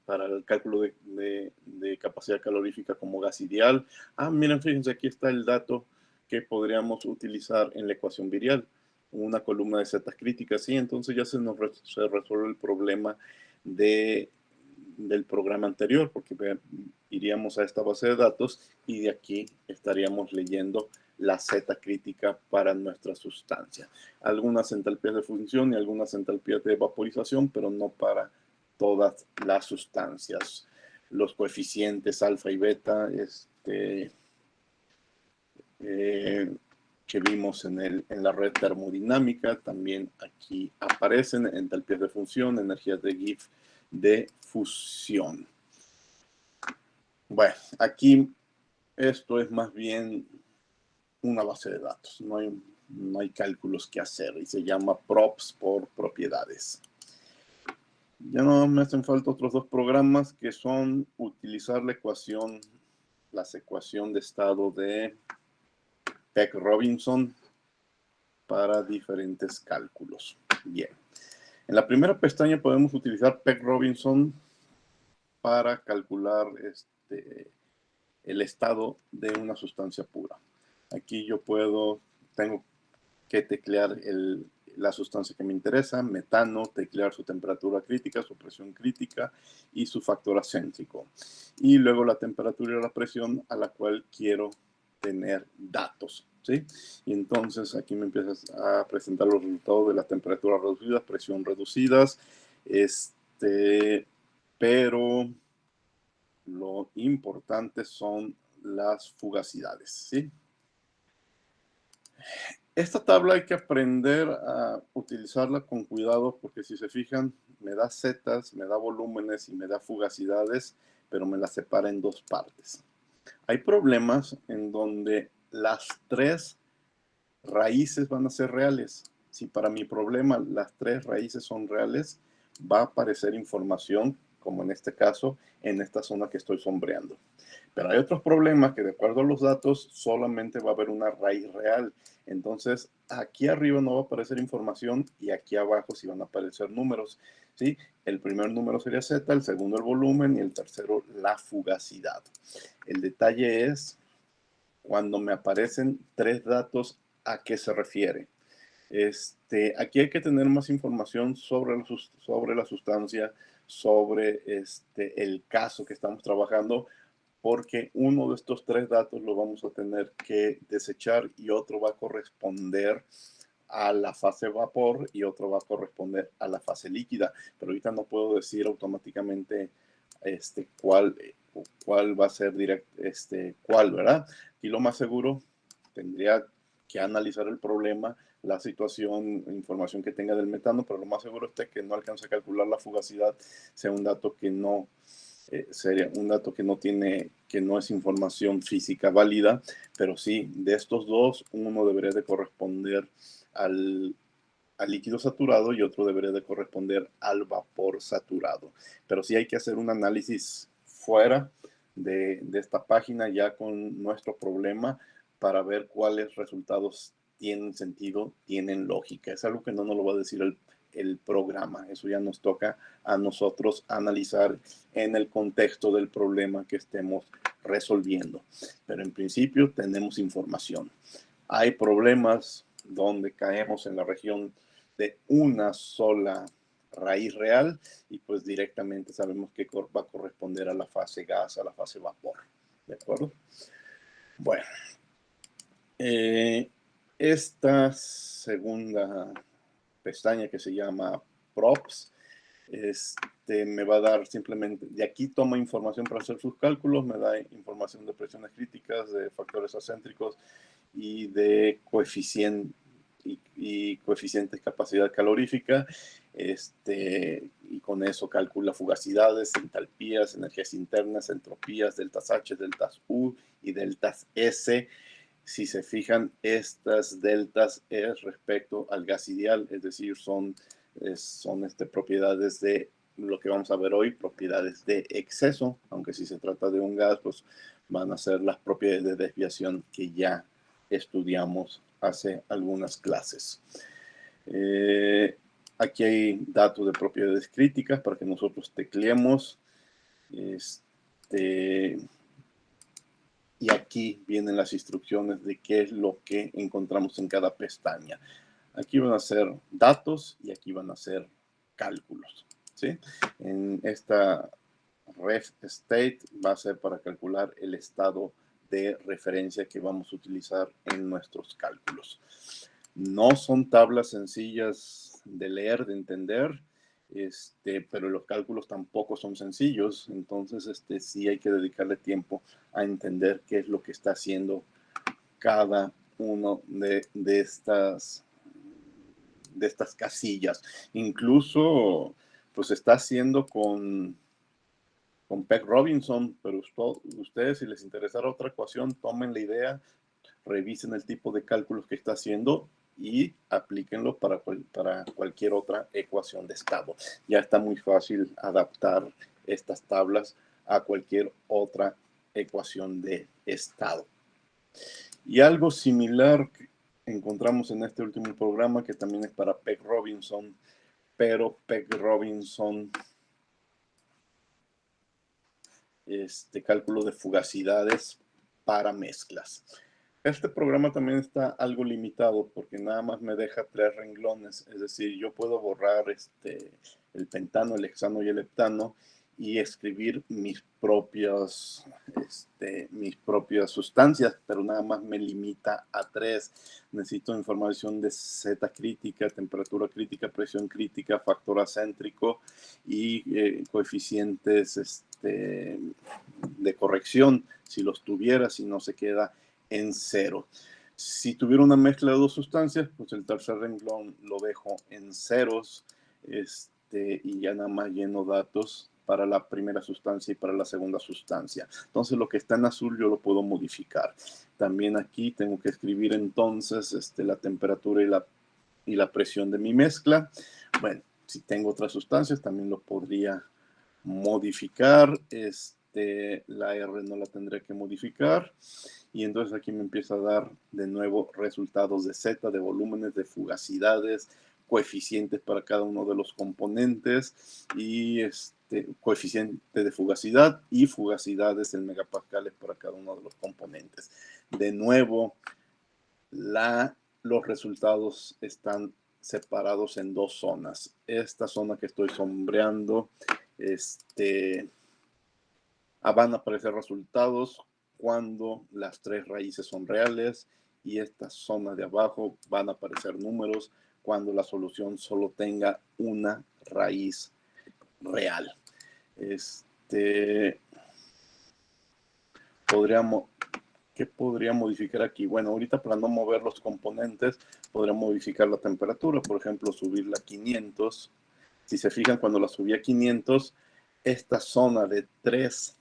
para el cálculo de capacidad calorífica como gas ideal. Miren, fíjense, aquí está el dato que podríamos utilizar en la ecuación virial. Una columna de zetas críticas, sí, entonces ya se resuelve el problema del programa anterior, porque iríamos a esta base de datos y de aquí estaríamos leyendo la zeta crítica para nuestra sustancia. Algunas entalpías de función y algunas entalpías de vaporización, pero no para todas las sustancias. Los coeficientes alfa y beta que vimos en la red termodinámica también aquí aparecen, entalpías de función, energías de Gibbs de fusión. Bueno, aquí esto es más bien una base de datos, no hay cálculos que hacer y se llama props por propiedades. Ya no me hacen falta otros dos programas que son utilizar la ecuación de estado de Peck-Robinson para diferentes cálculos. Bien, en la primera pestaña podemos utilizar Peck-Robinson para calcular el estado de una sustancia pura. Aquí yo tengo que teclear la sustancia que me interesa, metano, teclear su temperatura crítica, su presión crítica y su factor acéntrico. Y luego la temperatura y la presión a la cual quiero tener datos, ¿sí? Y entonces aquí me empiezas a presentar los resultados de las temperaturas reducidas, presión reducidas, pero lo importante son las fugacidades, ¿sí? Esta tabla hay que aprender a utilizarla con cuidado porque si se fijan, me da zetas, me da volúmenes y me da fugacidades, pero me las separa en dos partes. Hay problemas en donde las tres raíces van a ser reales. Si para mi problema las tres raíces son reales, va a aparecer información, como en este caso, en esta zona que estoy sombreando. Pero hay otros problemas que de acuerdo a los datos solamente va a haber una raíz real. Entonces aquí arriba no va a aparecer información y aquí abajo sí van a aparecer números, ¿sí? El primer número sería Z, el segundo el volumen y el tercero la fugacidad. El detalle es cuando me aparecen tres datos, ¿a qué se refiere? Aquí hay que tener más información sobre la sustancia, sobre el caso que estamos trabajando, porque uno de estos tres datos lo vamos a tener que desechar y otro va a corresponder a la fase vapor y otro va a corresponder a la fase líquida. Pero ahorita no puedo decir automáticamente cuál va a ser cuál, ¿verdad? Y lo más seguro tendría que analizar el problema, la situación, información que tenga del metano, pero lo más seguro es que no alcance a calcular la fugacidad, sea un dato que no sería un dato que no es información física válida, pero sí, de estos dos, uno debería de corresponder al líquido saturado y otro debería de corresponder al vapor saturado. Pero sí hay que hacer un análisis fuera de esta página ya con nuestro problema para ver cuáles resultados tienen sentido, tienen lógica. Es algo que no nos lo va a decir el programa. Eso ya nos toca a nosotros analizar en el contexto del problema que estemos resolviendo. Pero en principio tenemos información. Hay problemas donde caemos en la región de una sola raíz real y pues directamente sabemos que va a corresponder a la fase gas, a la fase vapor. ¿De acuerdo? Bueno, esta segunda pestaña que se llama props, me va a dar simplemente, de aquí toma información para hacer sus cálculos, me da información de presiones críticas, de factores acéntricos y de coeficientes capacidad calorífica, y con eso calcula fugacidades, entalpías, energías internas, entropías, deltas H, deltas U y deltas S. Si se fijan, estas deltas es respecto al gas ideal, es decir, son propiedades de lo que vamos a ver hoy, propiedades de exceso, aunque si se trata de un gas, pues van a ser las propiedades de desviación que ya estudiamos hace algunas clases. Aquí hay datos de propiedades críticas para que nosotros tecleemos. Y aquí vienen las instrucciones de qué es lo que encontramos en cada pestaña. Aquí van a ser datos y aquí van a ser cálculos, ¿sí? En esta ref state va a ser para calcular el estado de referencia que vamos a utilizar en nuestros cálculos. No son tablas sencillas de leer, de entender, pero los cálculos tampoco son sencillos, entonces sí hay que dedicarle tiempo a entender qué es lo que está haciendo cada uno de estas casillas. Incluso, pues está haciendo con Peg Robinson, pero ustedes, si les interesara otra ecuación, tomen la idea, revisen el tipo de cálculos que está haciendo y aplíquenlo para cualquier otra ecuación de estado. Ya está muy fácil adaptar estas tablas a cualquier otra ecuación de estado. Y algo similar encontramos en este último programa que también es para Peg Robinson, pero Peg Robinson, cálculo de fugacidades para mezclas. Este programa también está algo limitado porque nada más me deja 3 renglones, es decir, yo puedo borrar el pentano, el hexano y el heptano y escribir mis propias sustancias, pero nada más me limita a 3. Necesito información de Z crítica, temperatura crítica, presión crítica, factor acéntrico y coeficientes de corrección, si los tuviera, si no se queda en 0. Si tuviera una mezcla de 2 sustancias, pues el tercer renglón lo dejo en ceros, y ya nada más lleno datos para la primera sustancia y para la segunda sustancia. Entonces lo que está en azul yo lo puedo modificar. También aquí tengo que escribir entonces la temperatura y la presión de mi mezcla. Bueno, si tengo otras sustancias también lo podría modificar. La R no la tendré que modificar. Y entonces aquí me empieza a dar de nuevo resultados de Z, de volúmenes, de fugacidades, coeficientes para cada uno de los componentes y coeficiente de fugacidad y fugacidades en megapascales para cada uno de los componentes. De nuevo, los resultados están separados en 2 zonas. Esta zona que estoy sombreando, van a aparecer resultados cuando las 3 raíces son reales y esta zona de abajo van a aparecer números cuando la solución solo tenga una raíz real. ¿Qué podría modificar aquí? Bueno, ahorita para no mover los componentes, podría modificar la temperatura, por ejemplo, subirla a 500. Si se fijan, cuando la subí a 500, esta zona de 3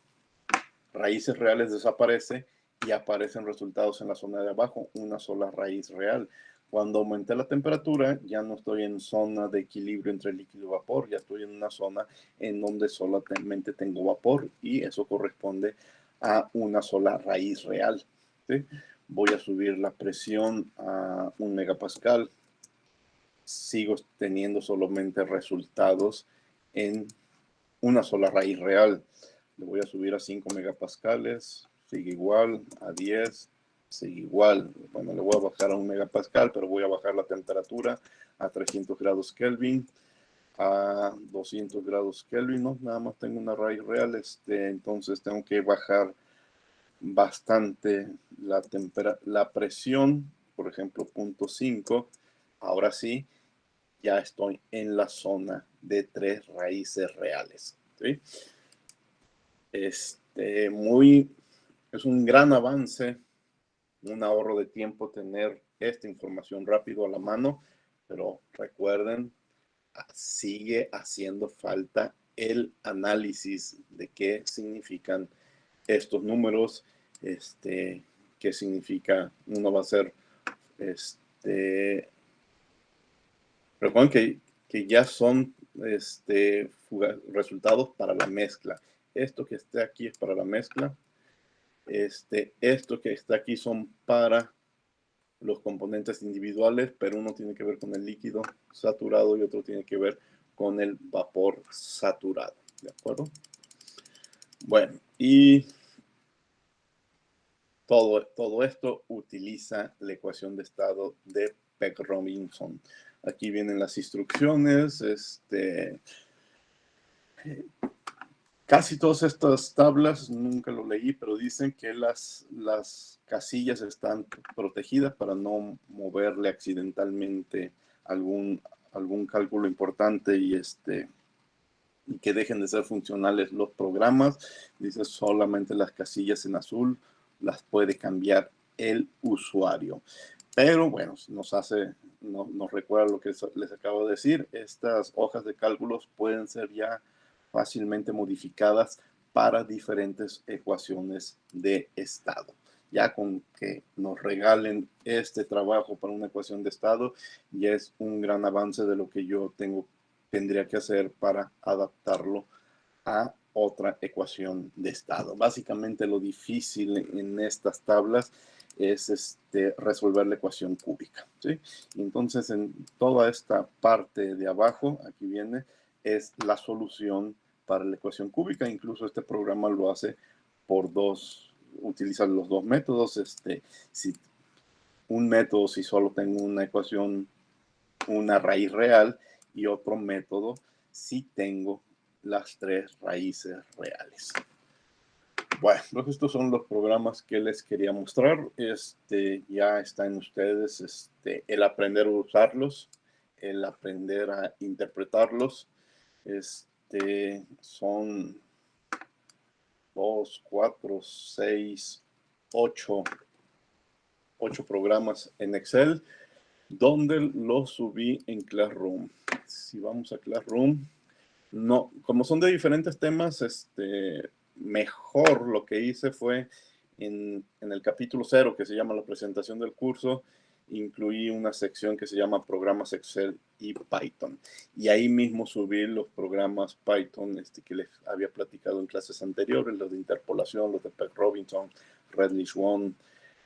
raíces reales desaparece y aparecen resultados en la zona de abajo, una sola raíz real. Cuando aumenté la temperatura, ya no estoy en zona de equilibrio entre líquido y vapor, ya estoy en una zona en donde solamente tengo vapor y eso corresponde a una sola raíz real, ¿sí? Voy a subir la presión a 1 megapascal. Sigo teniendo solamente resultados en una sola raíz real. Le voy a subir a 5 megapascales, sigue igual, a 10, sigue igual. Bueno, le voy a bajar a 1 megapascal, pero voy a bajar la temperatura a 300 grados Kelvin, a 200 grados Kelvin, ¿no? Nada más tengo una raíz real, entonces tengo que bajar bastante la presión, por ejemplo, 0.5. Ahora sí, ya estoy en la zona de 3 raíces reales, ¿sí? Es un gran avance, un ahorro de tiempo tener esta información rápido a la mano, pero recuerden, sigue haciendo falta el análisis de qué significan estos números, qué significa, uno va a ser, recuerden que ya son resultados para la mezcla. Esto que está aquí es para la mezcla. Esto que está aquí son para los componentes individuales, pero uno tiene que ver con el líquido saturado y otro tiene que ver con el vapor saturado. ¿De acuerdo? Bueno, y todo esto utiliza la ecuación de estado de Peck-Robinson. Aquí vienen las instrucciones. Casi todas estas tablas, nunca lo leí, pero dicen que las casillas están protegidas para no moverle accidentalmente algún cálculo importante y que dejen de ser funcionales los programas. Dice solamente las casillas en azul las puede cambiar el usuario. Pero bueno, nos recuerda lo que les acabo de decir. Estas hojas de cálculos pueden ser ya fácilmente modificadas para diferentes ecuaciones de estado. Ya con que nos regalen este trabajo para una ecuación de estado, ya es un gran avance de lo que yo tendría que hacer para adaptarlo a otra ecuación de estado. Básicamente lo difícil en estas tablas es resolver la ecuación cúbica, ¿sí? Entonces, en toda esta parte de abajo, aquí viene, es la solución para la ecuación cúbica. Incluso este programa lo hace utiliza los dos métodos. Si un método, si solo tengo una ecuación, una raíz real, y otro método si tengo las tres raíces reales. Bueno, pues estos son los programas que les quería mostrar. Ya está en ustedes el aprender a usarlos, el aprender a interpretarlos. Son 2, 4, 6, 8 programas en Excel, donde los subí en Classroom. Si vamos a Classroom, no, como son de diferentes temas, mejor lo que hice fue en el capítulo 0, que se llama la presentación del curso, incluí una sección que se llama programas Excel y Python. Y ahí mismo subí los programas Python que les había platicado en clases anteriores, los de interpolación, los de Peck-Robinson, Redlich-Swan,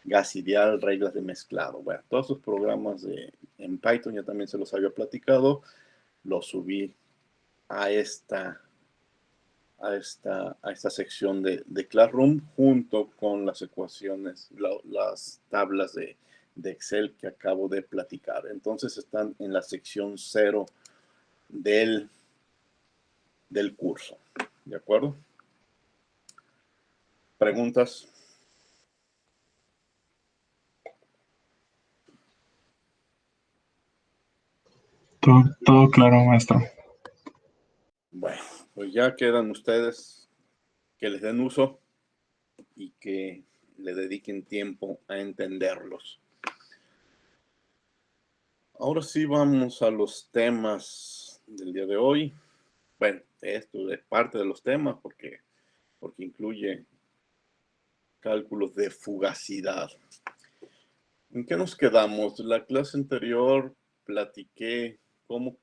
gas ideal, reglas de mezclado. Bueno, todos esos programas en Python ya también se los había platicado, los subí a esta sección de Classroom junto con las ecuaciones, las tablas de Excel que acabo de platicar. Entonces están en la sección 0 del curso. ¿De acuerdo? ¿Preguntas? Todo claro, maestro. Bueno, pues ya quedan ustedes que les den uso y que le dediquen tiempo a entenderlos. Ahora sí vamos a los temas del día de hoy. Bueno, esto es parte de los temas porque incluye cálculos de fugacidad. ¿En qué nos quedamos? La clase anterior platiqué cómo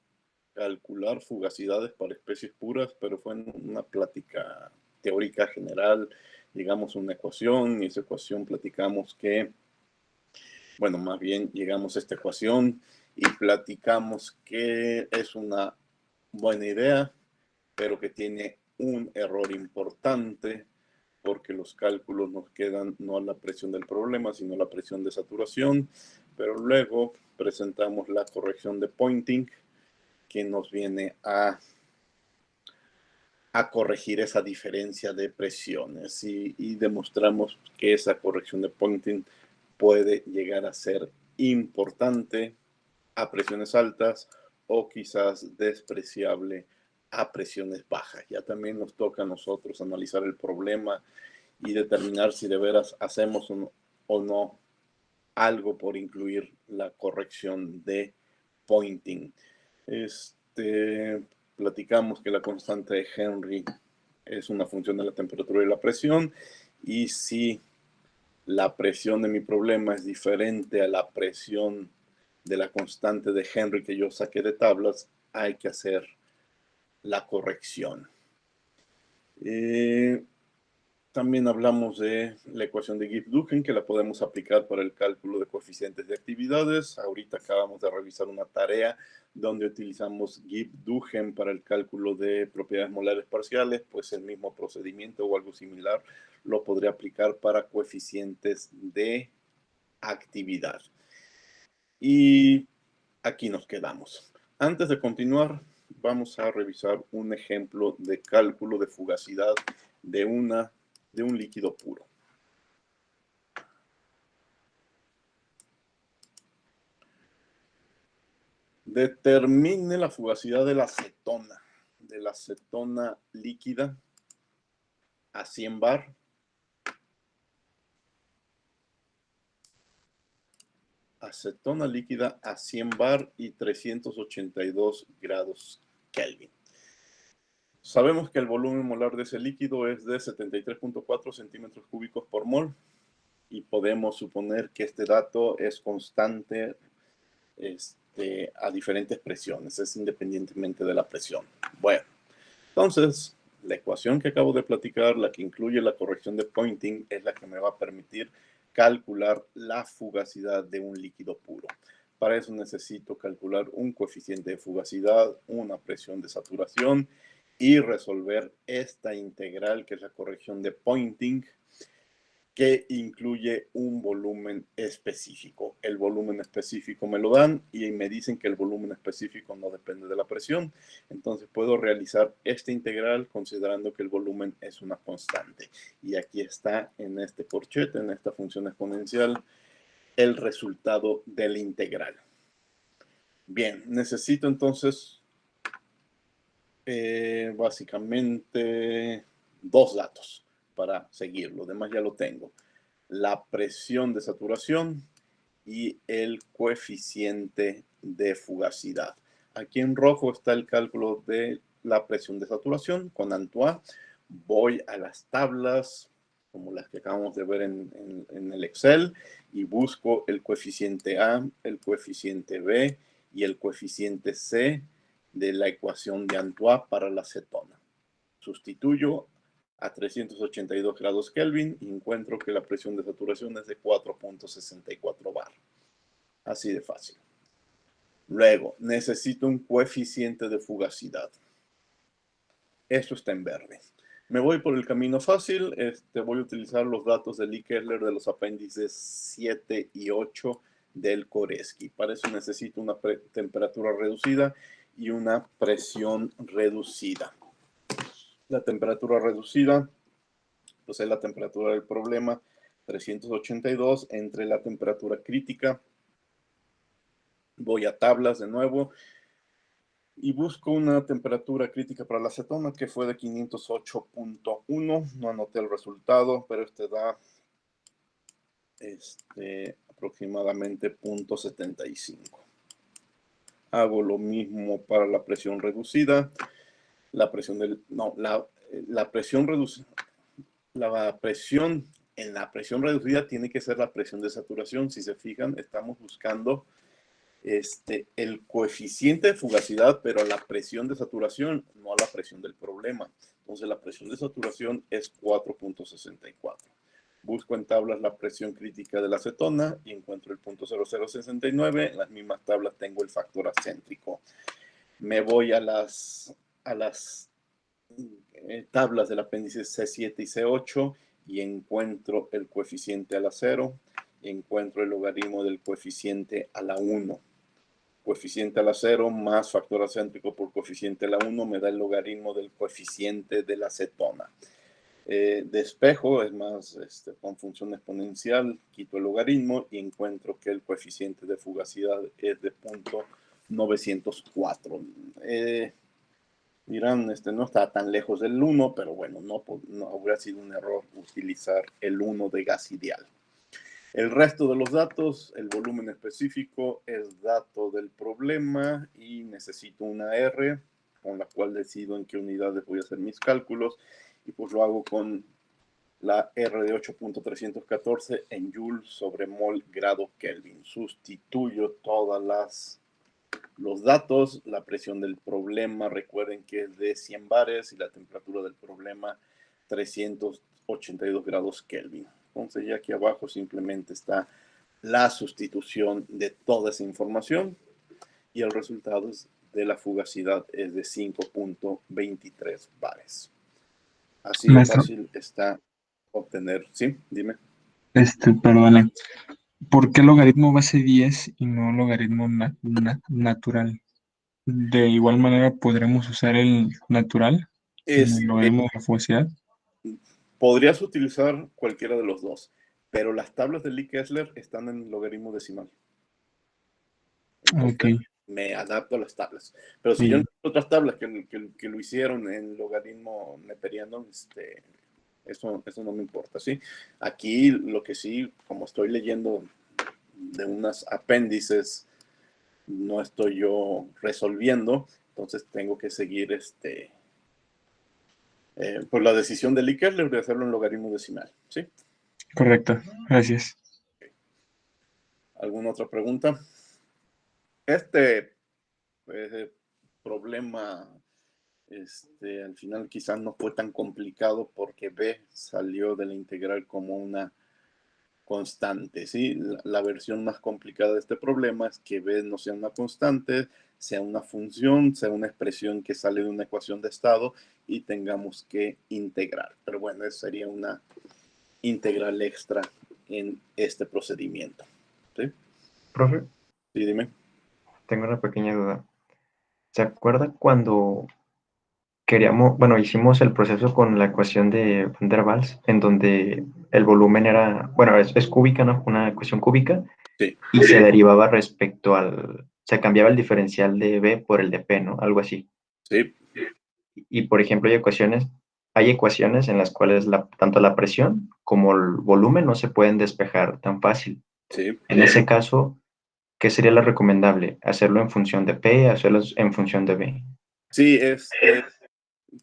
calcular fugacidades para especies puras, pero fue en una plática teórica general. Llegamos a una ecuación y esa ecuación platicamos bueno, más bien llegamos a esta ecuación y platicamos que es una buena idea, pero que tiene un error importante porque los cálculos nos quedan no a la presión del problema, sino a la presión de saturación, pero luego presentamos la corrección de Poynting, que nos viene a corregir esa diferencia de presiones y demostramos que esa corrección de Poynting puede llegar a ser importante a presiones altas o quizás despreciable a presiones bajas. Ya también nos toca a nosotros analizar el problema y determinar si de veras hacemos o no algo por incluir la corrección de Poynting. Platicamos que la constante de Henry es una función de la temperatura y la presión, y si la presión de mi problema es diferente a la presión de la constante de Henry que yo saqué de tablas, hay que hacer la corrección. También hablamos de la ecuación de Gibbs-Duhem, que la podemos aplicar para el cálculo de coeficientes de actividades. Ahorita acabamos de revisar una tarea donde utilizamos Gibbs-Duhem para el cálculo de propiedades molares parciales, pues el mismo procedimiento o algo similar lo podría aplicar para coeficientes de actividad. Y aquí nos quedamos. Antes de continuar, vamos a revisar un ejemplo de cálculo de fugacidad de un líquido puro. Determine la fugacidad de la acetona líquida a 100 bar. Acetona líquida a 100 bar y 382 grados Kelvin. Sabemos que el volumen molar de ese líquido es de 73.4 centímetros cúbicos por mol y podemos suponer que este dato es constante a diferentes presiones, es independientemente de la presión. Bueno, entonces la ecuación que acabo de platicar, la que incluye la corrección de Poynting, es la que me va a permitir calcular la fugacidad de un líquido puro. Para eso necesito calcular un coeficiente de fugacidad, una presión de saturación y resolver esta integral que es la corrección de Poynting, que incluye un volumen específico. El volumen específico me lo dan y me dicen que el volumen específico no depende de la presión. Entonces puedo realizar esta integral considerando que el volumen es una constante. Y aquí está en este corchete, en esta función exponencial, el resultado de la integral. Bien, necesito entonces básicamente dos datos para seguirlo. Lo demás ya lo tengo. La presión de saturación y el coeficiente de fugacidad. Aquí en rojo está el cálculo de la presión de saturación con Antoine. Voy a las tablas, como las que acabamos de ver en el Excel, y busco el coeficiente A, el coeficiente B y el coeficiente C de la ecuación de Antoine para la acetona. Sustituyo a 382 grados Kelvin y encuentro que la presión de saturación es de 4.64 bar. Así de fácil. Luego, necesito un coeficiente de fugacidad. Esto está en verde. Me voy por el camino fácil. Voy a utilizar los datos de Lee Kessler de los apéndices 7 y 8 del Koreski. Para eso necesito una temperatura reducida y una presión reducida. La temperatura reducida, pues es la temperatura del problema, 382 entre la temperatura crítica. Voy a tablas de nuevo y busco una temperatura crítica para la acetona que fue de 508.1. No anoté el resultado, pero da aproximadamente 0.75. Hago lo mismo para la presión reducida. La presión la presión reducida. La presión en la presión reducida tiene que ser la presión de saturación. Si se fijan, estamos buscando el coeficiente de fugacidad, pero la presión de saturación, no a la presión del problema. Entonces la presión de saturación es 4.64. Busco en tablas la presión crítica de la acetona y encuentro el 0.0069. En las mismas tablas tengo el factor acéntrico. Me voy a las tablas del apéndice C7 y C8 y encuentro el coeficiente a la 0, encuentro el logaritmo del coeficiente a la 1. Coeficiente a la 0 más factor acéntrico por coeficiente a la 1 me da el logaritmo del coeficiente de la acetona. Despejo, es más, con función exponencial, quito el logaritmo y encuentro que el coeficiente de fugacidad es de 0.904. Dirán, no está tan lejos del 1, pero bueno, no hubiera sido un error utilizar el 1 de gas ideal. El resto de los datos, el volumen específico es dato del problema y necesito una R con la cual decido en qué unidades voy a hacer mis cálculos y pues lo hago con la R de 8.314 en Joule sobre mol grado Kelvin. Sustituyo todas las los datos, la presión del problema, recuerden que es de 100 bares y la temperatura del problema 382 grados Kelvin. Entonces ya aquí abajo simplemente está la sustitución de toda esa información y el resultado de la fugacidad es de 5.23 bares. Así de Maestro, fácil está obtener. Sí, dime. perdone. ¿Por qué logaritmo base 10 y no logaritmo natural? De igual manera, ¿podremos usar el natural en el Este, logaritmo de la fugacidad? podrías utilizar cualquiera de los dos, pero las tablas de Lee Kessler están en logaritmo decimal. Ok, Entonces me adapto a las tablas. Pero si yo bien. encuentro otras tablas que lo hicieron en logaritmo neperiano, eso no me importa, ¿sí? Aquí lo que sí, como estoy leyendo de unas apéndices, no estoy yo resolviendo, entonces tengo que seguir por la decisión de Lee Kessler de hacerlo en logaritmo decimal, ¿sí? Correcto, gracias. ¿Alguna otra pregunta? Este problema, al final quizás no fue tan complicado porque B salió de la integral como una constante, ¿sí? La versión más complicada de este problema es que B no sea una constante, sea una función, sea una expresión que sale de una ecuación de estado y tengamos que integrar. Pero bueno, eso sería una integral extra en este procedimiento, ¿sí? Profe, Sí, dime. tengo una pequeña duda. ¿Se acuerda cuando queríamos, bueno, hicimos el proceso con la ecuación de Van der Waals, en donde el volumen era, bueno, es cúbica, ¿no? Una ecuación cúbica, Sí, y se derivaba respecto al, se cambiaba el diferencial de B por el de P, ¿no? Algo así. sí, Y, por ejemplo, hay ecuaciones en las cuales tanto la presión como el volumen no se pueden despejar tan fácil. sí. En ese caso, ¿qué sería lo recomendable? ¿Hacerlo en función de P, hacerlo en función de B? Sí,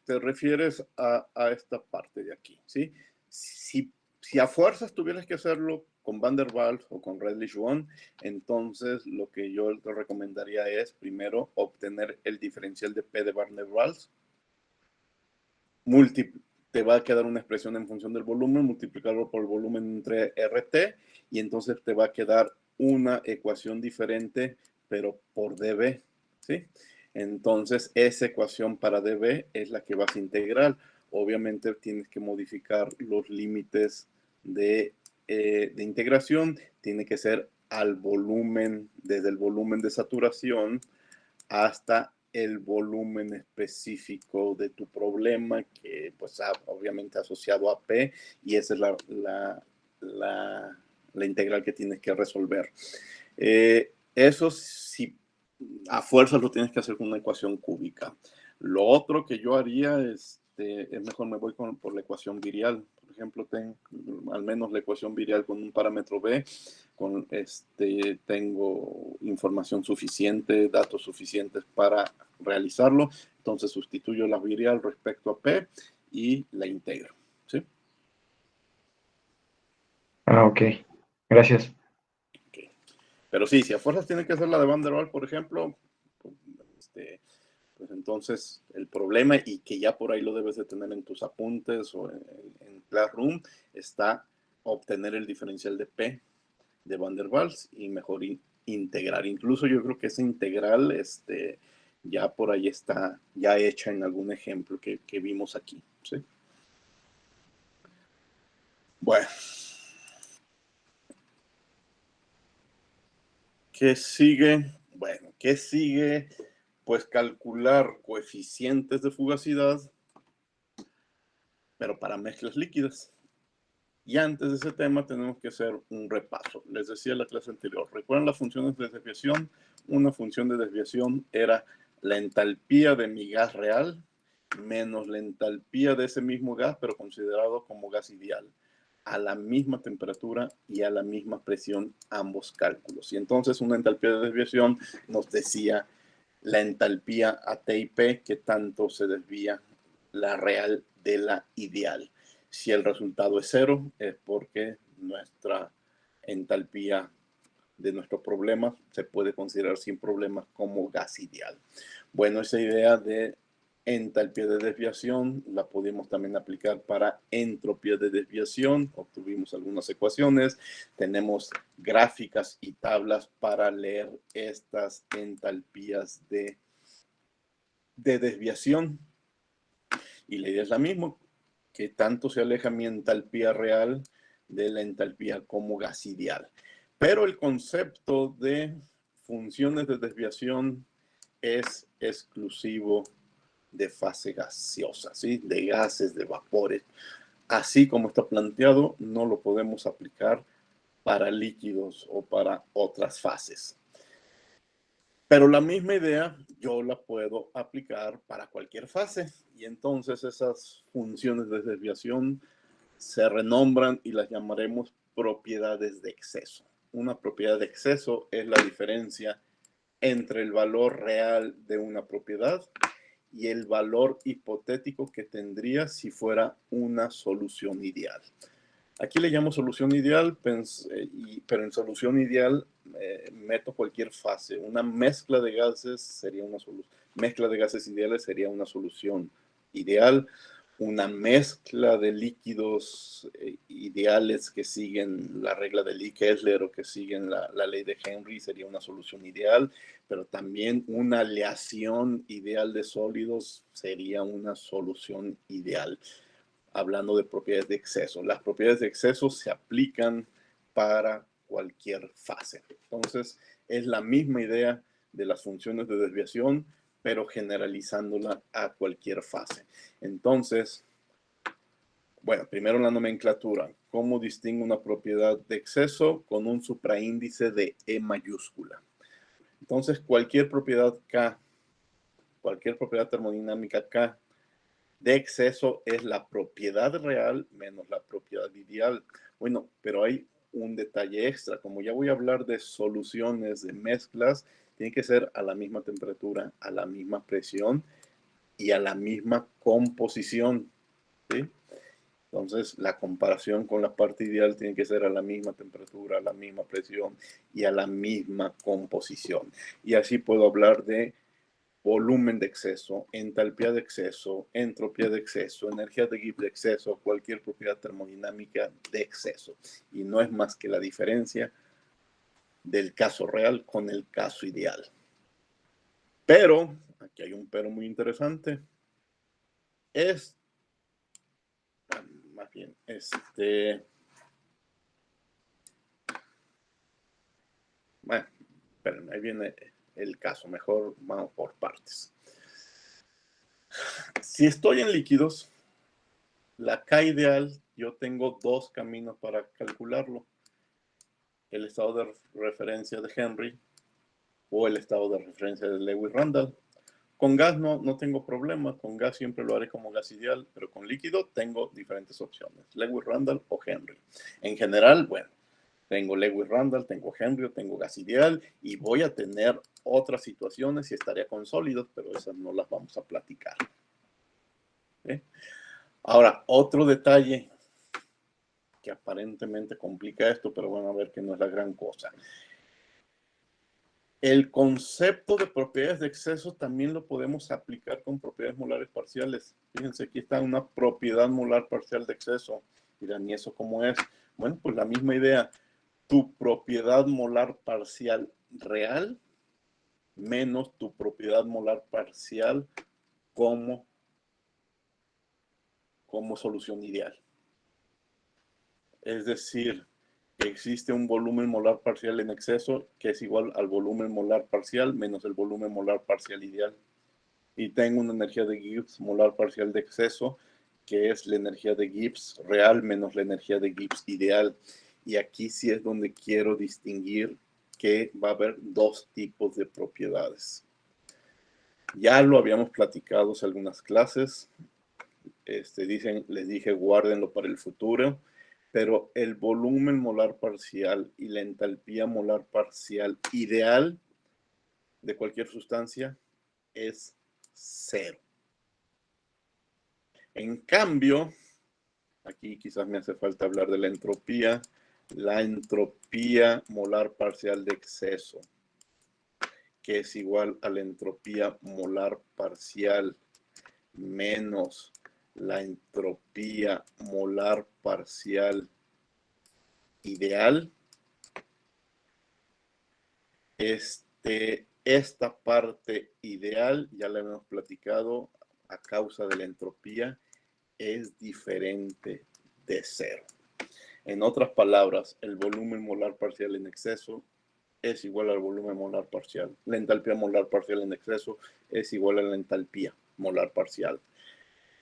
te refieres a esta parte de aquí, ¿sí? Si a fuerzas tuvieras que hacerlo con Van der Waals o con Redlich-Swan, entonces lo que yo te recomendaría es primero obtener el diferencial de P de Van der Waals, te va a quedar una expresión en función del volumen, multiplicarlo por el volumen entre RT, y entonces te va a quedar una ecuación diferente, pero por dB, ¿sí? Entonces, esa ecuación para dB es la que vas a integrar. Obviamente tienes que modificar los límites de integración. Tiene que ser al volumen, desde el volumen de saturación hasta el volumen específico de tu problema, que pues obviamente asociado a P, y esa es la integral que tienes que resolver. Eso sí, a fuerzas lo tienes que hacer con una ecuación cúbica. Lo otro que yo haría es mejor me voy por la ecuación virial. Por ejemplo, al menos la ecuación virial con un parámetro B, tengo información suficiente, datos suficientes para realizarlo. Entonces sustituyo la virial respecto a P y la integro, ¿sí? Ah, ok. Gracias. Okay. Pero sí, si a fuerzas tiene que hacer la de Van der Waals, por ejemplo, pues entonces el problema, y que ya por ahí lo debes de tener en tus apuntes o en Classroom, está obtener el diferencial de P de Van der Waals y mejor integrar. Incluso yo creo que esa integral ya por ahí está ya hecha en algún ejemplo que vimos aquí, ¿sí? Bueno, ¿qué sigue? Bueno, ¿qué sigue? Pues calcular coeficientes de fugacidad, pero para mezclas líquidas. Y antes de ese tema tenemos que hacer un repaso. Les decía en la clase anterior, ¿recuerdan las funciones de desviación? Una función de desviación era la entalpía de mi gas real menos la entalpía de ese mismo gas, pero considerado como gas ideal, a la misma temperatura y a la misma presión, ambos cálculos. Y entonces una entalpía de desviación nos decía la entalpía a T y P, que tanto se desvía la real de la ideal. Si el resultado es cero, es porque nuestra entalpía de nuestro problema se puede considerar sin problemas como gas ideal. Bueno, esa idea de entalpía de desviación la pudimos también aplicar para entropía de desviación. Obtuvimos algunas ecuaciones. Tenemos gráficas y tablas para leer estas entalpías de desviación. Y la idea es la misma, que tanto se aleja mi entalpía real de la entalpía como gas ideal. Pero el concepto de funciones de desviación es exclusivo de fase gaseosa, ¿sí? De gases, de vapores. Así como está planteado, no lo podemos aplicar para líquidos o para otras fases. Pero la misma idea yo la puedo aplicar para cualquier fase. Y entonces esas funciones de desviación se renombran y las llamaremos propiedades de exceso. Una propiedad de exceso es la diferencia entre el valor real de una propiedad y el valor hipotético que tendría si fuera una solución ideal. Aquí le llamo solución ideal, pero en solución ideal meto cualquier fase. Una mezcla de gases sería una solución. Mezcla de gases ideales sería una solución ideal. Una mezcla de líquidos ideales que siguen la regla de Lee-Kessler o que siguen la ley de Henry sería una solución ideal, pero también una aleación ideal de sólidos sería una solución ideal. Hablando de propiedades de exceso. Las propiedades de exceso se aplican para cualquier fase. Entonces, es la misma idea de las funciones de desviación, pero generalizándola a cualquier fase. Entonces, bueno, primero la nomenclatura. ¿Cómo distingo una propiedad de exceso? Con un supraíndice de E mayúscula. Entonces, cualquier propiedad K, cualquier propiedad termodinámica K, de exceso es la propiedad real menos la propiedad ideal. Bueno, pero hay un detalle extra. Como ya voy a hablar de soluciones, de mezclas, tiene que ser a la misma temperatura, a la misma presión y a la misma composición, ¿sí? Entonces, la comparación con la parte ideal tiene que ser a la misma temperatura, a la misma presión y a la misma composición. Y así puedo hablar de volumen de exceso, entalpía de exceso, entropía de exceso, energía de Gibbs de exceso, cualquier propiedad termodinámica de exceso. Y no es más que la diferencia del caso real con el caso ideal. Pero, aquí hay un pero muy interesante, más bien, bueno, espérenme, ahí viene el caso, mejor vamos por partes. Si estoy en líquidos, la K ideal, yo tengo dos caminos para calcularlo. El estado de referencia de Henry o el estado de referencia de Lewis-Randall. Con gas no tengo problema, con gas siempre lo haré como gas ideal, pero con líquido tengo diferentes opciones, Lewis-Randall o Henry. En general, bueno, tengo Lewis-Randall, tengo Henry o tengo gas ideal y voy a tener otras situaciones y estaría con sólidos, pero esas no las vamos a platicar. ¿Sí? Ahora, otro detalle que aparentemente complica esto, pero bueno, a ver que no es la gran cosa. El concepto de propiedades de exceso también lo podemos aplicar con propiedades molares parciales. Fíjense, aquí está una propiedad molar parcial de exceso. Dirán, ¿y eso cómo es? Bueno, pues la misma idea. Tu propiedad molar parcial real menos tu propiedad molar parcial como solución ideal. Es decir, existe un volumen molar parcial en exceso que es igual al volumen molar parcial menos el volumen molar parcial ideal. Y tengo una energía de Gibbs molar parcial de exceso, que es la energía de Gibbs real menos la energía de Gibbs ideal. Y aquí sí es donde quiero distinguir que va a haber dos tipos de propiedades. Ya lo habíamos platicado en algunas clases. Les dije, guárdenlo para el futuro. Pero el volumen molar parcial y la entalpía molar parcial ideal de cualquier sustancia es 0. En cambio, aquí quizás me hace falta hablar de la entropía la entropía molar parcial de exceso, que es igual a la entropía molar parcial menos la entropía molar parcial ideal. Esta parte ideal, ya la hemos platicado, a causa de la entropía, es diferente de cero. En otras palabras, el volumen molar parcial en exceso es igual al volumen molar parcial. La entalpía molar parcial en exceso es igual a la entalpía molar parcial.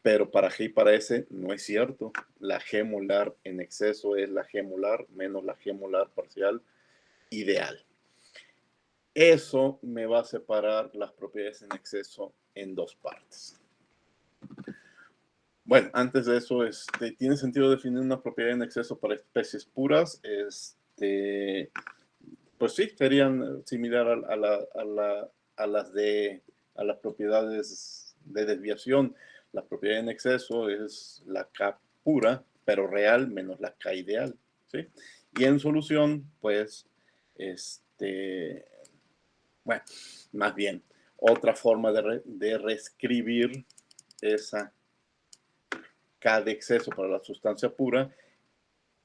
Pero para G y para S no es cierto. La G molar en exceso es la G molar menos la G molar parcial ideal. Eso me va a separar las propiedades en exceso en dos partes. Bueno, antes de eso, ¿tiene sentido definir una propiedad en exceso para especies puras? Pues sí, serían similar a las propiedades de desviación. La propiedad en exceso es la K pura, pero real, menos la K ideal, ¿sí? Y en solución, pues, bueno, más bien, otra forma de reescribir esa K de exceso para la sustancia pura,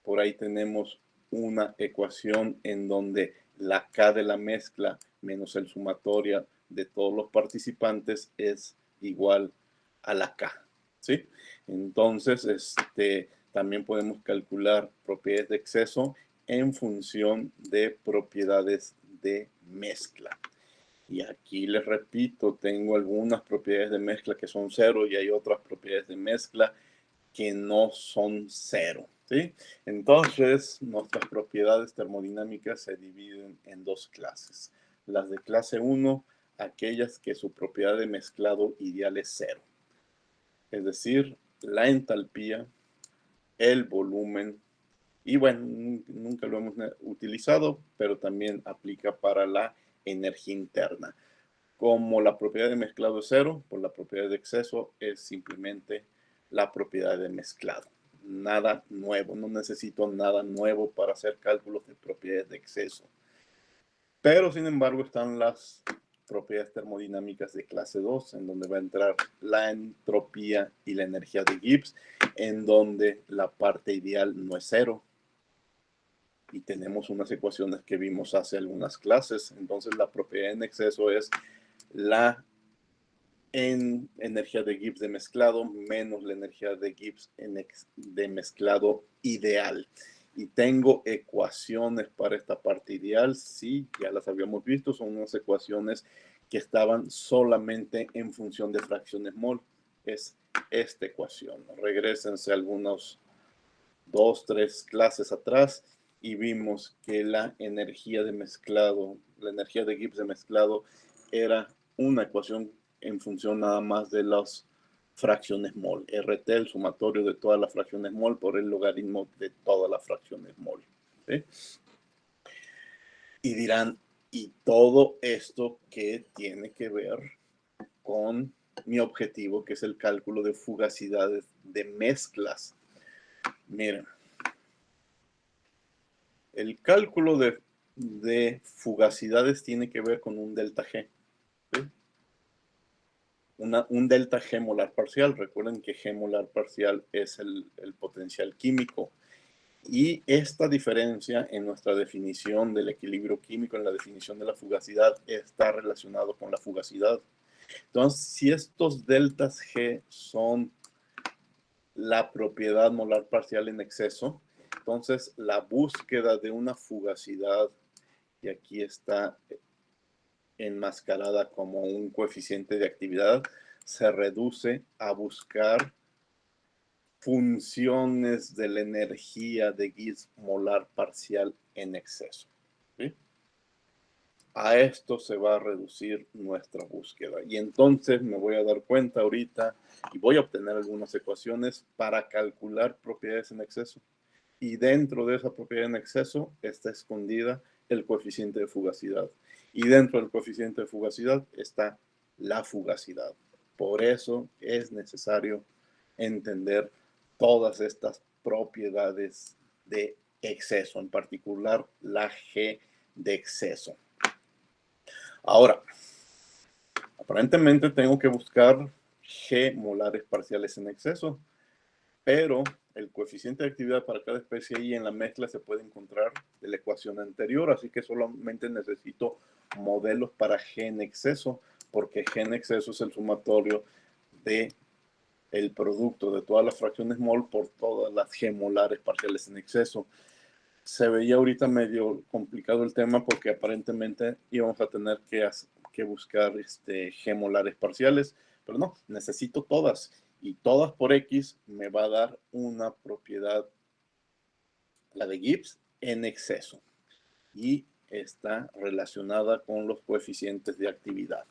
por ahí tenemos una ecuación en donde la K de la mezcla menos el sumatorio de todos los participantes es igual a la K, ¿sí? Entonces, también podemos calcular propiedades de exceso en función de propiedades de mezcla. Y aquí les repito, tengo algunas propiedades de mezcla que son cero y hay otras propiedades de mezcla que no son cero, ¿sí? Entonces, nuestras propiedades termodinámicas se dividen en dos clases. Las de clase 1, aquellas que su propiedad de mezclado ideal es cero. Es decir, la entalpía, el volumen, y bueno, nunca lo hemos utilizado, pero también aplica para la energía interna. Como la propiedad de mezclado es cero, pues la propiedad de exceso es simplemente la propiedad de mezclado. Nada nuevo, no necesito nada nuevo para hacer cálculos de propiedades de exceso. Pero, sin embargo, están las propiedades termodinámicas de clase 2, en donde va a entrar la entropía y la energía de Gibbs, en donde la parte ideal no es cero. Y tenemos unas ecuaciones que vimos hace algunas clases. Entonces, la propiedad en exceso es la energía de Gibbs de mezclado menos la energía de Gibbs de mezclado ideal. Y tengo ecuaciones para esta parte ideal. Sí, ya las habíamos visto. Son unas ecuaciones que estaban solamente en función de fracciones mol. Es esta ecuación. Regrésense algunos 2, 3 clases atrás y vimos que la energía de mezclado, la energía de Gibbs de mezclado era una ecuación en función nada más de las fracciones mol. RT, el sumatorio de todas las fracciones mol por el logaritmo de todas las fracciones mol. ¿Sí? Y dirán, ¿y todo esto qué tiene que ver con mi objetivo, que es el cálculo de fugacidades de mezclas? Miren, el cálculo de fugacidades tiene que ver con un delta G. ¿Sí? Un delta G molar parcial. Recuerden que G molar parcial es el potencial químico. Y esta diferencia en nuestra definición del equilibrio químico, en la definición de la fugacidad, está relacionado con la fugacidad. Entonces, si estos deltas G son la propiedad molar parcial en exceso, entonces la búsqueda de una fugacidad, y aquí está enmascarada como un coeficiente de actividad, se reduce a buscar funciones de la energía de Gibbs molar parcial en exceso. ¿Sí? A esto se va a reducir nuestra búsqueda. Y entonces me voy a dar cuenta ahorita y voy a obtener algunas ecuaciones para calcular propiedades en exceso. Y dentro de esa propiedad en exceso está escondida el coeficiente de fugacidad. Y dentro del coeficiente de fugacidad está la fugacidad. Por eso es necesario entender todas estas propiedades de exceso, en particular la G de exceso. Ahora, aparentemente tengo que buscar G molares parciales en exceso, pero el coeficiente de actividad para cada especie ahí en la mezcla se puede encontrar de la ecuación anterior, así que solamente necesito modelos para G en exceso, porque G en exceso es el sumatorio de el producto de todas las fracciones mol por todas las G molares parciales en exceso. Se veía ahorita medio complicado el tema porque aparentemente íbamos a tener que buscar G molares parciales, pero no, necesito todas. Y todas por X me va a dar una propiedad, la de Gibbs, en exceso. Y está relacionada con los coeficientes de actividad.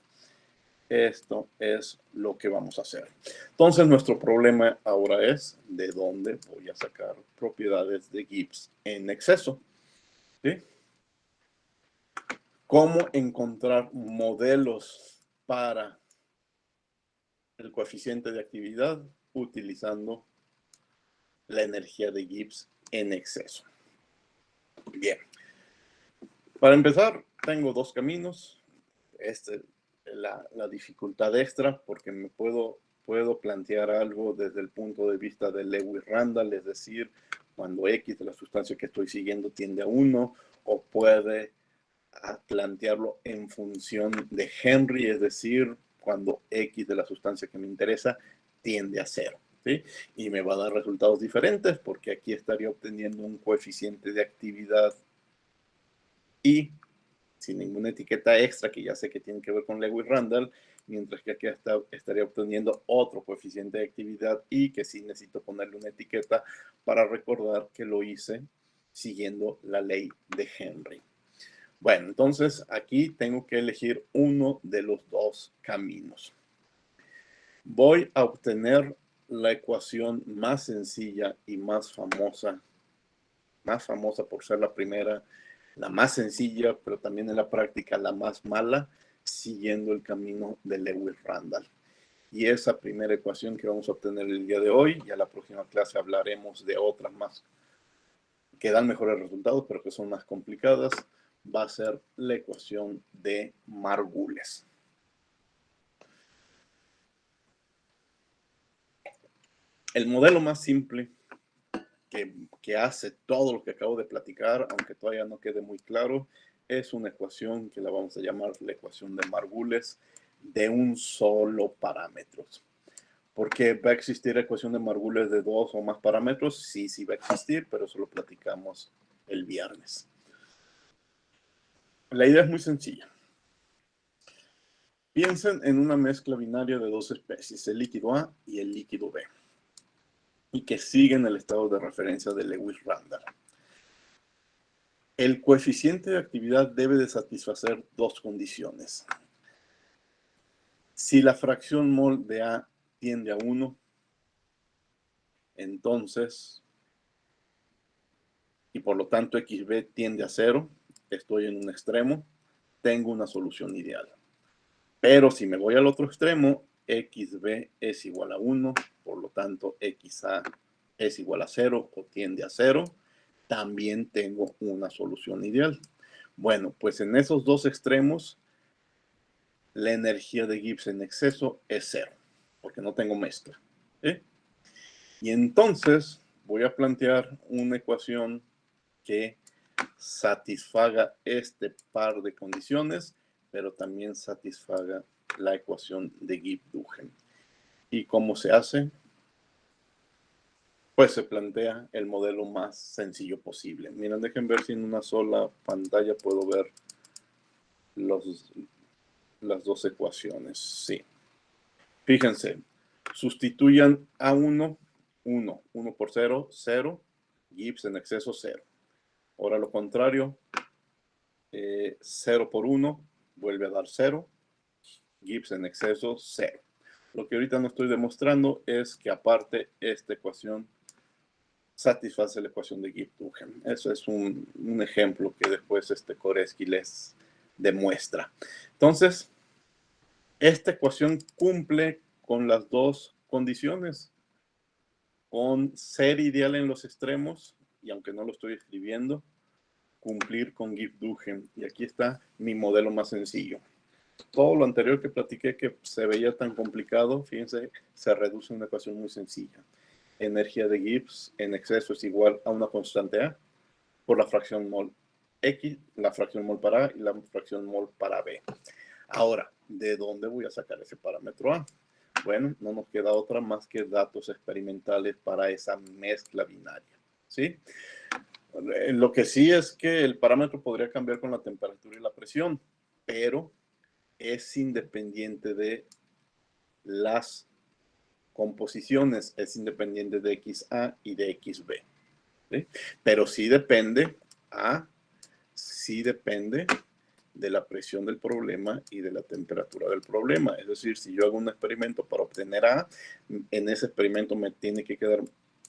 Esto es lo que vamos a hacer. Entonces, nuestro problema ahora es de dónde voy a sacar propiedades de Gibbs en exceso. ¿Sí? ¿Cómo encontrar modelos para el coeficiente de actividad utilizando la energía de Gibbs en exceso? Bien. Para empezar, tengo dos caminos. La dificultad extra, porque me puedo plantear algo desde el punto de vista de Lewis-Randall, es decir, cuando X de la sustancia que estoy siguiendo tiende a 1, o puede plantearlo en función de Henry, es decir, cuando X de la sustancia que me interesa tiende a 0. ¿Sí? Y me va a dar resultados diferentes, porque aquí estaría obteniendo un coeficiente de actividad y sin ninguna etiqueta extra, que ya sé que tiene que ver con Lewis-Randall, mientras que aquí estaría obteniendo otro coeficiente de actividad y que sí necesito ponerle una etiqueta para recordar que lo hice siguiendo la ley de Henry. Bueno, entonces aquí tengo que elegir uno de los dos caminos. Voy a obtener la ecuación más sencilla y más famosa por ser la primera, la más sencilla, pero también en la práctica la más mala, siguiendo el camino de Lewis-Randall. Y esa primera ecuación que vamos a obtener el día de hoy, y a la próxima clase hablaremos de otras más que dan mejores resultados, pero que son más complicadas, va a ser la ecuación de Margules. El modelo más simple que hace todo lo que acabo de platicar, aunque todavía no quede muy claro, es una ecuación que la vamos a llamar la ecuación de Margules de un solo parámetro. ¿Por qué va a existir ecuación de Margules de dos o más parámetros? Sí, sí va a existir, pero eso lo platicamos el viernes. La idea es muy sencilla. Piensen en una mezcla binaria de dos especies, el líquido A y el líquido B, y que siguen el estado de referencia de Lewis-Randall. El coeficiente de actividad debe de satisfacer dos condiciones. Si la fracción mol de A tiende a 1, entonces, y por lo tanto XB tiende a 0, estoy en un extremo, tengo una solución ideal. Pero si me voy al otro extremo, XB es igual a 1, por lo tanto XA es igual a 0 o tiende a 0, también tengo una solución ideal. Bueno, pues en esos dos extremos, la energía de Gibbs en exceso es 0, porque no tengo mezcla. ¿Sí? Y entonces voy a plantear una ecuación que satisfaga este par de condiciones, pero también satisfaga la ecuación de Gibbs-Duhem. ¿Y cómo se hace? Pues se plantea el modelo más sencillo posible. Miren, dejen ver si en una sola pantalla puedo ver las dos ecuaciones. Sí. Fíjense, sustituyan A1, 1 por 0, 0, Gibbs en exceso 0. Ahora lo contrario, 0 por 1 vuelve a dar 0, Gibbs en exceso 0. Lo que ahorita no estoy demostrando es que aparte esta ecuación satisface la ecuación de Gibbs-Duhem. Eso es un ejemplo que después Koreski les demuestra. Entonces, esta ecuación cumple con las dos condiciones, con ser ideal en los extremos y aunque no lo estoy escribiendo, cumplir con Gibbs-Duhem. Y aquí está mi modelo más sencillo. Todo lo anterior que platiqué que se veía tan complicado, fíjense, se reduce a una ecuación muy sencilla. Energía de Gibbs en exceso es igual a una constante A por la fracción mol X, la fracción mol para A y la fracción mol para B. Ahora, ¿de dónde voy a sacar ese parámetro A? Bueno, no nos queda otra más que datos experimentales para esa mezcla binaria, ¿sí? Lo que sí es que el parámetro podría cambiar con la temperatura y la presión, pero es independiente de las composiciones, es independiente de XA y de XB, ¿sí? Pero sí depende de la presión del problema y de la temperatura del problema. Es decir, si yo hago un experimento para obtener A, en ese experimento me tiene que quedar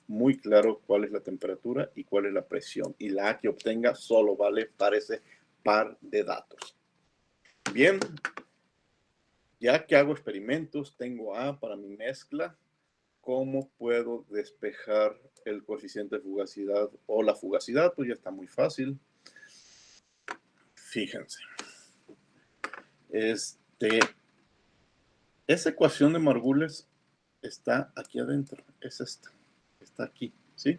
muy claro cuál es la temperatura y cuál es la presión. Y la A que obtenga solo vale para ese par de datos. Bien, ya que hago experimentos, tengo A para mi mezcla, ¿cómo puedo despejar el coeficiente de fugacidad o la fugacidad? Pues ya está muy fácil. Fíjense. Esa ecuación de Margules está aquí adentro. Es esta. Está aquí, ¿sí?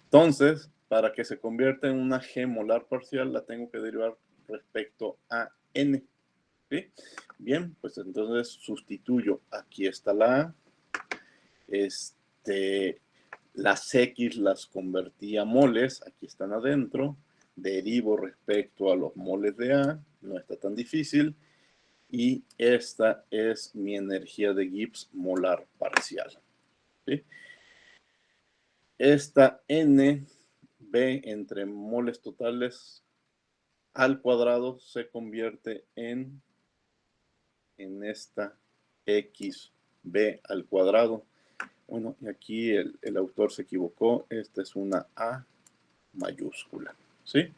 Entonces, para que se convierta en una G molar parcial, la tengo que derivar respecto a N. ¿Sí? Bien, pues entonces sustituyo. Aquí está la A. Las X las convertí a moles. Aquí están adentro. Derivo respecto a los moles de A. No está tan difícil. Y esta es mi energía de Gibbs molar parcial, ¿sí? Esta N, B entre moles totales al cuadrado se convierte en esta XB al cuadrado. Bueno, y aquí el autor se equivocó. Esta es una A mayúscula, ¿sí?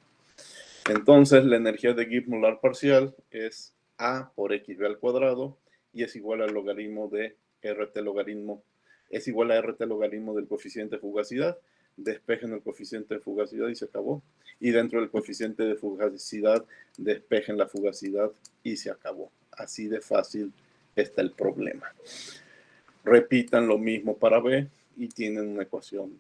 Entonces, la energía de Gibbs molar parcial es A por XB al cuadrado y es igual al logaritmo de RT logaritmo, es igual a RT logaritmo del coeficiente de fugacidad. Despejen el coeficiente de fugacidad y se acabó. Y dentro del coeficiente de fugacidad, despejen la fugacidad y se acabó. Así de fácil está el problema. Repitan lo mismo para B y tienen una ecuación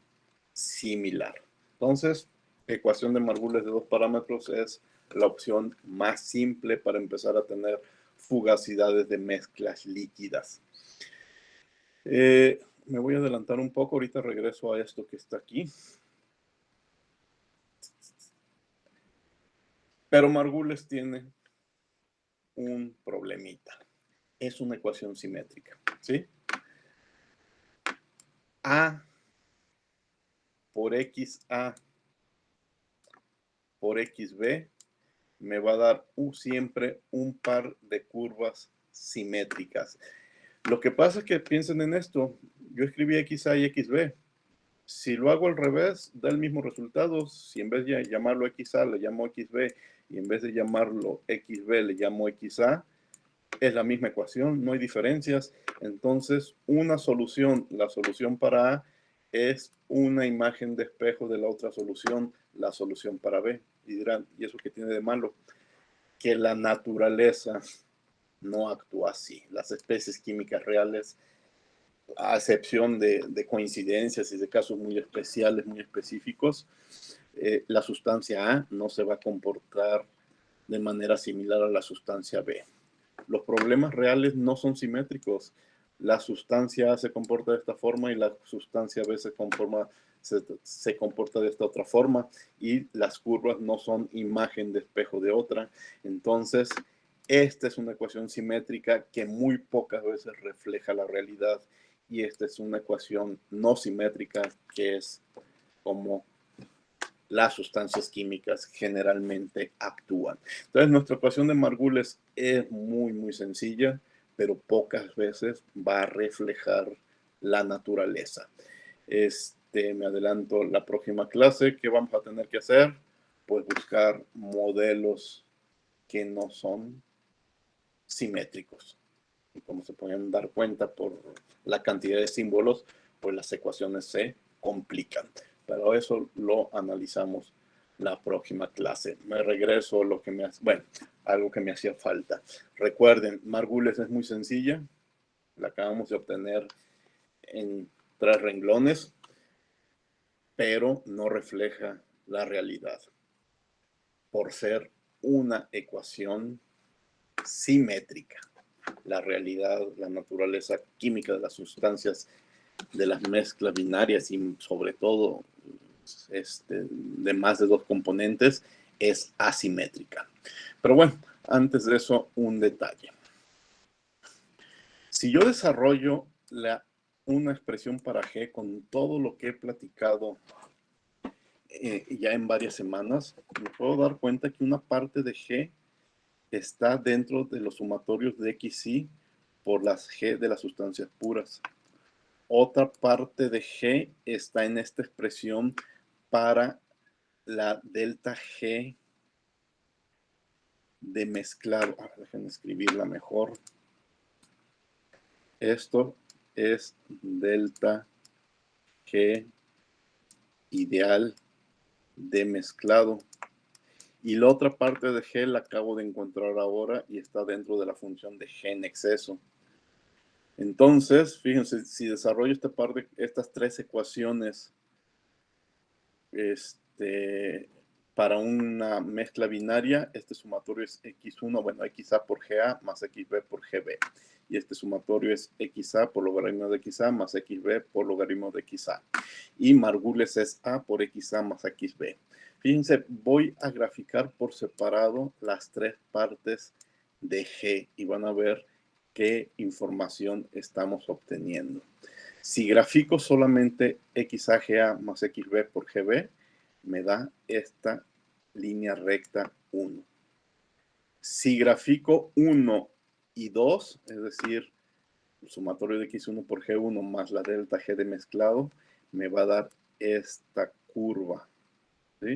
similar. Entonces, ecuación de Margules de dos parámetros es la opción más simple para empezar a tener fugacidades de mezclas líquidas. Me voy a adelantar un poco, ahorita regreso a esto que está aquí. Pero Margules tiene un problemita. Es una ecuación simétrica, ¿sí? A por XA por XB me va a dar siempre un par de curvas simétricas. Lo que pasa es que piensen en esto. Yo escribí XA y XB. Si lo hago al revés, da el mismo resultado. Si en vez de llamarlo XA le llamo XB y en vez de llamarlo XB le llamo XA, es la misma ecuación, no hay diferencias. Entonces, una solución, la solución para A, es una imagen de espejo de la otra solución, la solución para B. Y dirán, ¿y eso qué tiene de malo? Que la naturaleza no actúa así. Las especies químicas reales, a excepción de coincidencias y de casos muy especiales, muy específicos, la sustancia A no se va a comportar de manera similar a la sustancia B. Los problemas reales no son simétricos. La sustancia A se comporta de esta forma y la sustancia B se comporta de esta otra forma y las curvas no son imagen de espejo de otra. Entonces, esta es una ecuación simétrica que muy pocas veces refleja la realidad y esta es una ecuación no simétrica que es como las sustancias químicas generalmente actúan. Entonces, nuestra ecuación de Margules es muy, muy sencilla, pero pocas veces va a reflejar la naturaleza. Me adelanto la próxima clase. ¿Qué vamos a tener que hacer? Pues buscar modelos que no son simétricos. Y como se pueden dar cuenta por la cantidad de símbolos, pues las ecuaciones se complican. pero eso lo analizamos la próxima clase. Me regreso a lo que algo que me hacía falta. Recuerden, Margules es muy sencilla. La acabamos de obtener en 3 renglones, pero no refleja la realidad por ser una ecuación simétrica. La realidad, la naturaleza química de las sustancias, de las mezclas binarias y sobre todo de más de 2 componentes es asimétrica. Pero bueno, antes de eso, un detalle. Si yo desarrollo una expresión para G con todo lo que he platicado ya en varias semanas, me puedo dar cuenta que una parte de G está dentro de los sumatorios de X y por las G de las sustancias puras. Otra parte de G está en esta expresión para la delta G de mezclado. Déjenme escribirla mejor. Esto es delta G ideal de mezclado. Y la otra parte de G la acabo de encontrar ahora y está dentro de la función de G en exceso. Entonces, fíjense, si desarrollo estas 3 ecuaciones para una mezcla binaria, este sumatorio es X1, bueno, XA por GA más XB por GB. Y este sumatorio es XA por logaritmo de XA más XB por logaritmo de XA. Y Margules es A por XA más XB. Fíjense, voy a graficar por separado las 3 partes de G y van a ver qué información estamos obteniendo. Si grafico solamente XAGA más XB por GB, me da esta línea recta 1. Si grafico 1 y 2, es decir, el sumatorio de X1 por G1 más la delta G de mezclado, me va a dar esta curva, ¿sí?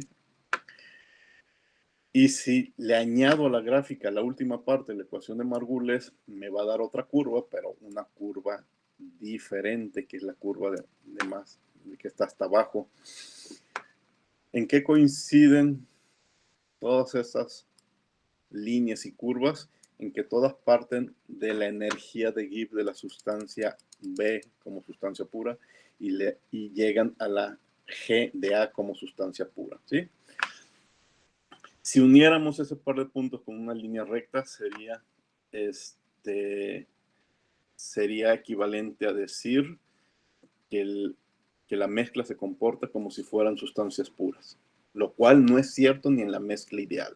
Y si le añado a la gráfica la última parte de la ecuación de Margules, me va a dar otra curva, pero una curva diferente, que es la curva que está hasta abajo. ¿En qué coinciden todas esas líneas y curvas? En que todas parten de la energía de Gibbs de la sustancia B como sustancia pura y llegan a la G de A como sustancia pura, ¿sí? Si uniéramos ese par de puntos con una línea recta, sería equivalente a decir que la mezcla se comporta como si fueran sustancias puras, lo cual no es cierto ni en la mezcla ideal.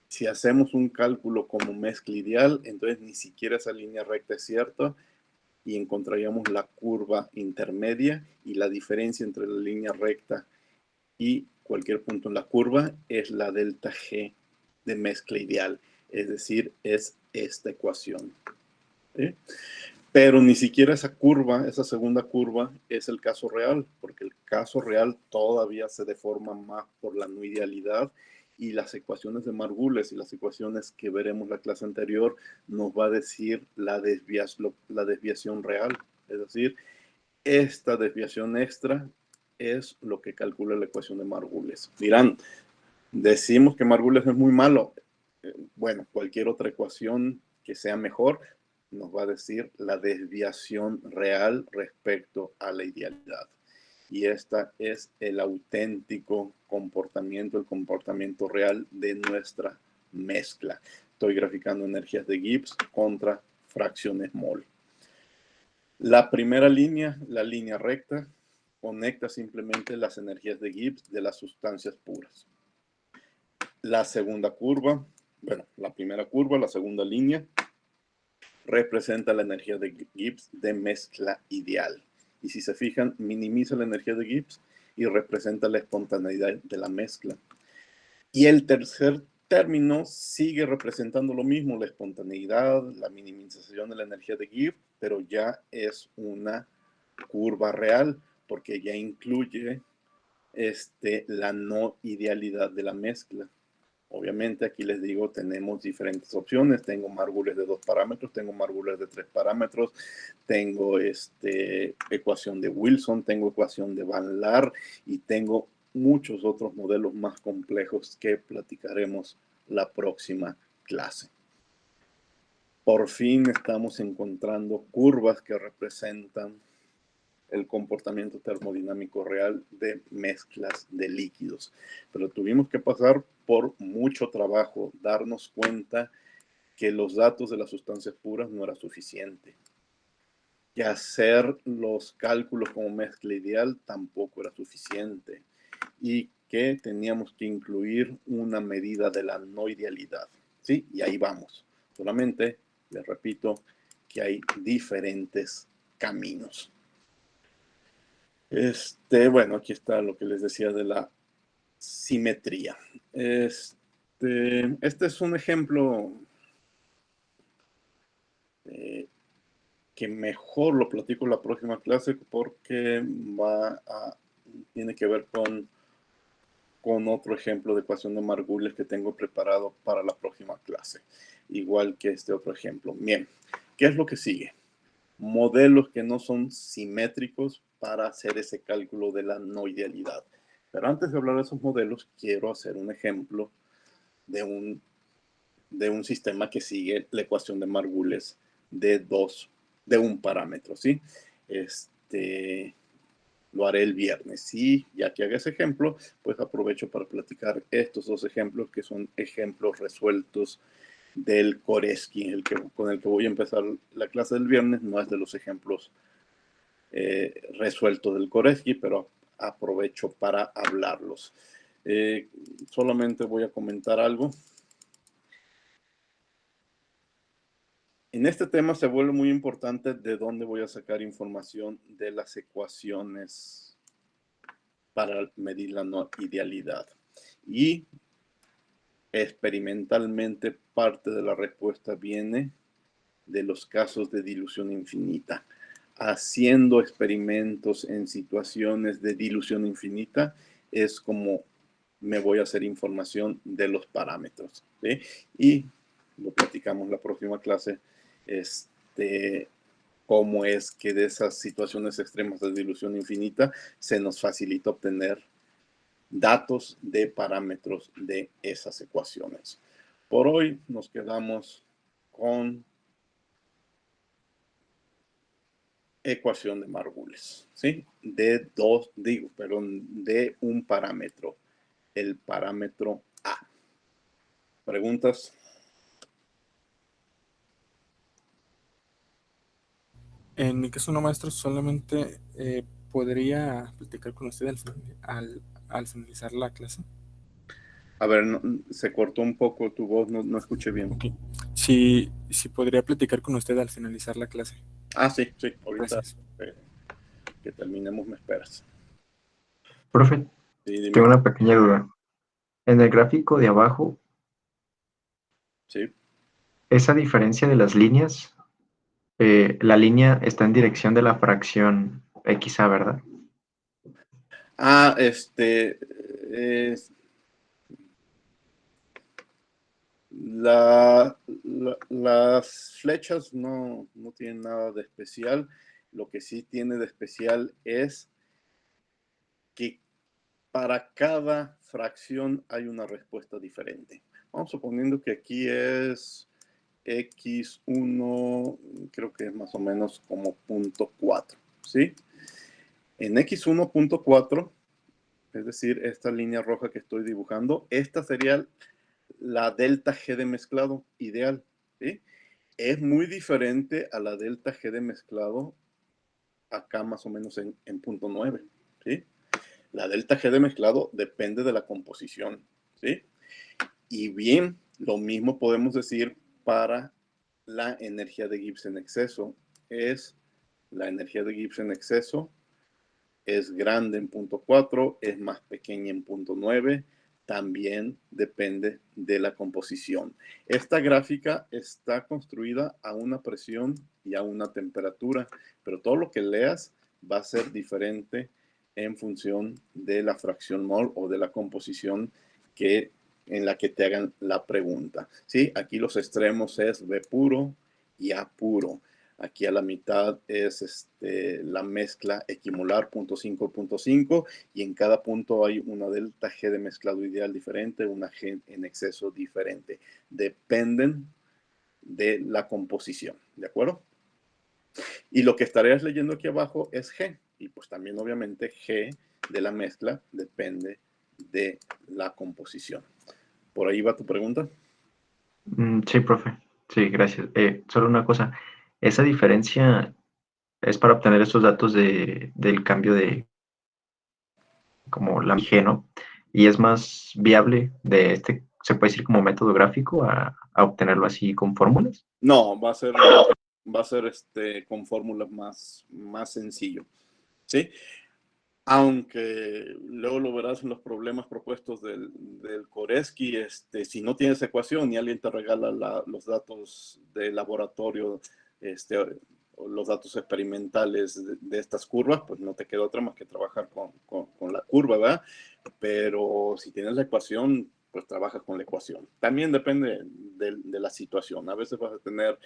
Si hacemos un cálculo como mezcla ideal, entonces ni siquiera esa línea recta es cierta y encontraríamos la curva intermedia, y la diferencia entre la línea recta y cualquier punto en la curva es la delta G de mezcla ideal, es decir, es esta ecuación, ¿sí? Pero ni siquiera esa curva, esa segunda curva, es el caso real, porque el caso real todavía se deforma más por la no idealidad, y las ecuaciones de Margules y las ecuaciones que veremos la clase anterior nos va a decir la desviación real, es decir, esta desviación extra es lo que calcula la ecuación de Margules. Dirán, decimos que Margules es muy malo. Bueno, cualquier otra ecuación que sea mejor nos va a decir la desviación real respecto a la idealidad. Y esta es el auténtico comportamiento, el comportamiento real de nuestra mezcla. Estoy graficando energías de Gibbs contra fracciones mol. La primera línea, la línea recta, conecta simplemente las energías de Gibbs de las sustancias puras. La segunda curva, bueno, la primera curva, la segunda línea, representa la energía de Gibbs de mezcla ideal. Y si se fijan, minimiza la energía de Gibbs y representa la espontaneidad de la mezcla. Y el tercer término sigue representando lo mismo, la espontaneidad, la minimización de la energía de Gibbs, pero ya es una curva real, porque ya incluye la no idealidad de la mezcla. Obviamente aquí les digo, tenemos diferentes opciones. Tengo margules de 2 parámetros, tengo margules de 3 parámetros, tengo ecuación de Wilson, tengo ecuación de Van Laar y tengo muchos otros modelos más complejos que platicaremos la próxima clase. Por fin estamos encontrando curvas que representan el comportamiento termodinámico real de mezclas de líquidos. Pero tuvimos que pasar por mucho trabajo, darnos cuenta que los datos de las sustancias puras no era suficiente. Que hacer los cálculos como mezcla ideal tampoco era suficiente. Y que teníamos que incluir una medida de la no idealidad. ¿Sí? Y ahí vamos. Solamente, les repito, que hay diferentes caminos. Bueno, aquí está lo que les decía de la simetría. Este es un ejemplo que mejor lo platico en la próxima clase porque tiene que ver con otro ejemplo de ecuación de Margules que tengo preparado para la próxima clase. Igual que este otro ejemplo. Bien, ¿qué es lo que sigue? Modelos que no son simétricos para hacer ese cálculo de la no idealidad. Pero antes de hablar de esos modelos, quiero hacer un ejemplo de un sistema que sigue la ecuación de Margules de un parámetro, ¿sí? Lo haré el viernes. Y ya que haga ese ejemplo, pues aprovecho para platicar estos dos ejemplos que son ejemplos resueltos del Koreski, con el que voy a empezar la clase del viernes. No es de los ejemplos resueltos del Koreski, pero aprovecho para hablarlos. Solamente voy a comentar algo. En este tema se vuelve muy importante de dónde voy a sacar información de las ecuaciones para medir la no idealidad. Y experimentalmente parte de la respuesta viene de los casos de dilución infinita. Haciendo experimentos en situaciones de dilución infinita es como me voy a hacer información de los parámetros, ¿sí? Y lo platicamos la próxima clase, cómo es que de esas situaciones extremas de dilución infinita se nos facilita obtener datos de parámetros de esas ecuaciones. Por hoy nos quedamos con ecuación de Margules, ¿sí? De un parámetro, el parámetro A. ¿Preguntas? En mi caso, no, maestro, solamente podría platicar con usted al finalizar la clase. A ver, se cortó un poco tu voz, no escuché bien. Ok. Sí, podría platicar con usted al finalizar la clase. Ah, sí, ahorita Gracias. que terminemos me esperas. Profe, Sí, dime. tengo una pequeña duda. En el gráfico de abajo, Sí. esa diferencia de las líneas, la línea está en dirección de la fracción XA, ¿verdad? Ah, las flechas no tienen nada de especial. Lo que sí tiene de especial es que para cada fracción hay una respuesta diferente. Vamos suponiendo que aquí es x1, creo que es más o menos como 0.4, ¿sí? En x1.4, es decir, esta línea roja que estoy dibujando, esta sería la delta G de mezclado ideal, ¿sí? Es muy diferente a la delta G de mezclado acá más o menos en 0.9, ¿sí? La delta G de mezclado depende de la composición, ¿sí? Y bien, lo mismo podemos decir para la energía de Gibbs en exceso. La energía de Gibbs en exceso es grande en 0.4, es más pequeña en 0.9, también depende de la composición. Esta gráfica está construida a una presión y a una temperatura, pero todo lo que leas va a ser diferente en función de la fracción mol o de la composición que en la que te hagan la pregunta, ¿sí? Aquí los extremos es B puro y A puro. Aquí a la mitad es la mezcla equimolar 0.5, y en cada punto hay una delta G de mezclado ideal diferente, una G en exceso diferente. Dependen de la composición, ¿de acuerdo? Y lo que estarías leyendo aquí abajo es G, y pues también obviamente G de la mezcla depende de la composición. ¿Por ahí va tu pregunta? Sí, profe. Sí, gracias. Solo una cosa. Esa diferencia es para obtener estos datos del cambio de como la G, ¿no? Y es más viable de se puede decir como método gráfico a obtenerlo así con fórmulas. No, va a ser con fórmulas más sencillo, ¿sí? Aunque luego lo verás en los problemas propuestos del Koreski, si no tienes ecuación y alguien te regala los datos de laboratorio, los datos experimentales de estas curvas, pues no te queda otra más que trabajar con la curva, ¿verdad? Pero si tienes la ecuación, pues trabajas con la ecuación. También depende de la situación. A veces vas a tener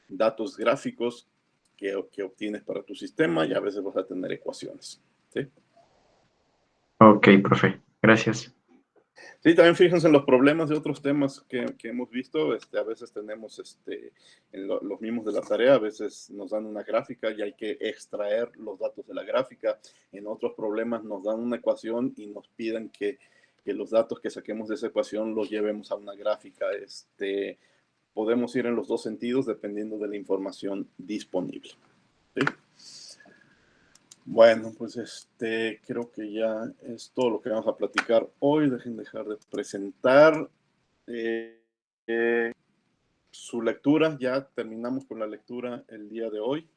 datos gráficos que obtienes para tu sistema y a veces vas a tener ecuaciones, ¿sí? Ok, profe. Gracias. Sí, también fíjense en los problemas de otros temas que hemos visto. A veces tenemos los mismos de la tarea, a veces nos dan una gráfica y hay que extraer los datos de la gráfica. En otros problemas nos dan una ecuación y nos piden que los datos que saquemos de esa ecuación los llevemos a una gráfica. Podemos ir en los dos sentidos dependiendo de la información disponible, ¿sí? Bueno, pues creo que ya es todo lo que vamos a platicar hoy. Dejar de presentar su lectura. Ya terminamos con la lectura el día de hoy.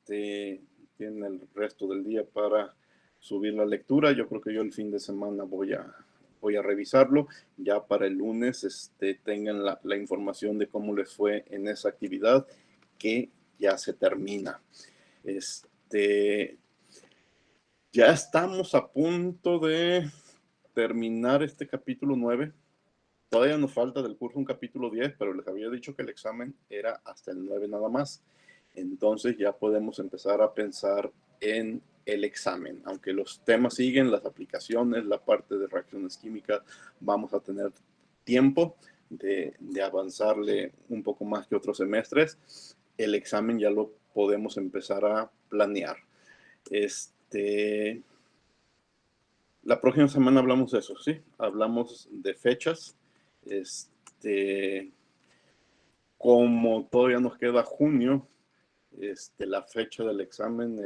Tienen el resto del día para subir la lectura. Yo creo que yo el fin de semana voy a revisarlo. Ya para el lunes tengan la información de cómo les fue en esa actividad que ya se termina. Ya estamos a punto de terminar este capítulo 9. Todavía nos falta del curso un capítulo 10, pero les había dicho que el examen era hasta el 9 nada más. Entonces ya podemos empezar a pensar en el examen. Aunque los temas siguen, las aplicaciones, la parte de reacciones químicas, vamos a tener tiempo de avanzarle un poco más que otros semestres. El examen ya lo podemos empezar a planear. La próxima semana hablamos de eso, ¿sí? Hablamos de fechas. Como todavía nos queda junio, la fecha del examen,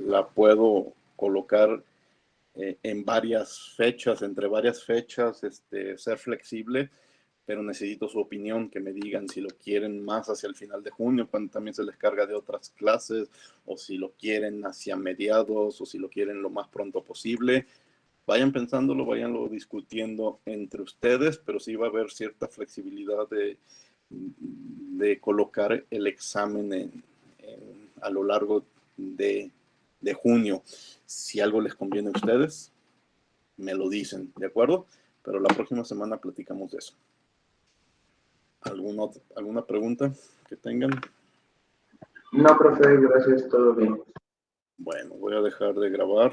la puedo colocar en varias fechas, entre varias fechas, ser flexible, pero necesito su opinión, que me digan si lo quieren más hacia el final de junio, cuando también se les carga de otras clases, o si lo quieren hacia mediados, o si lo quieren lo más pronto posible. Vayan pensándolo, vayanlo discutiendo entre ustedes, pero sí va a haber cierta flexibilidad de colocar el examen a lo largo de junio. Si algo les conviene a ustedes, me lo dicen, ¿de acuerdo? Pero la próxima semana platicamos de eso. ¿Alguna pregunta que tengan? No, profe, gracias, todo bien. Bueno, voy a dejar de grabar.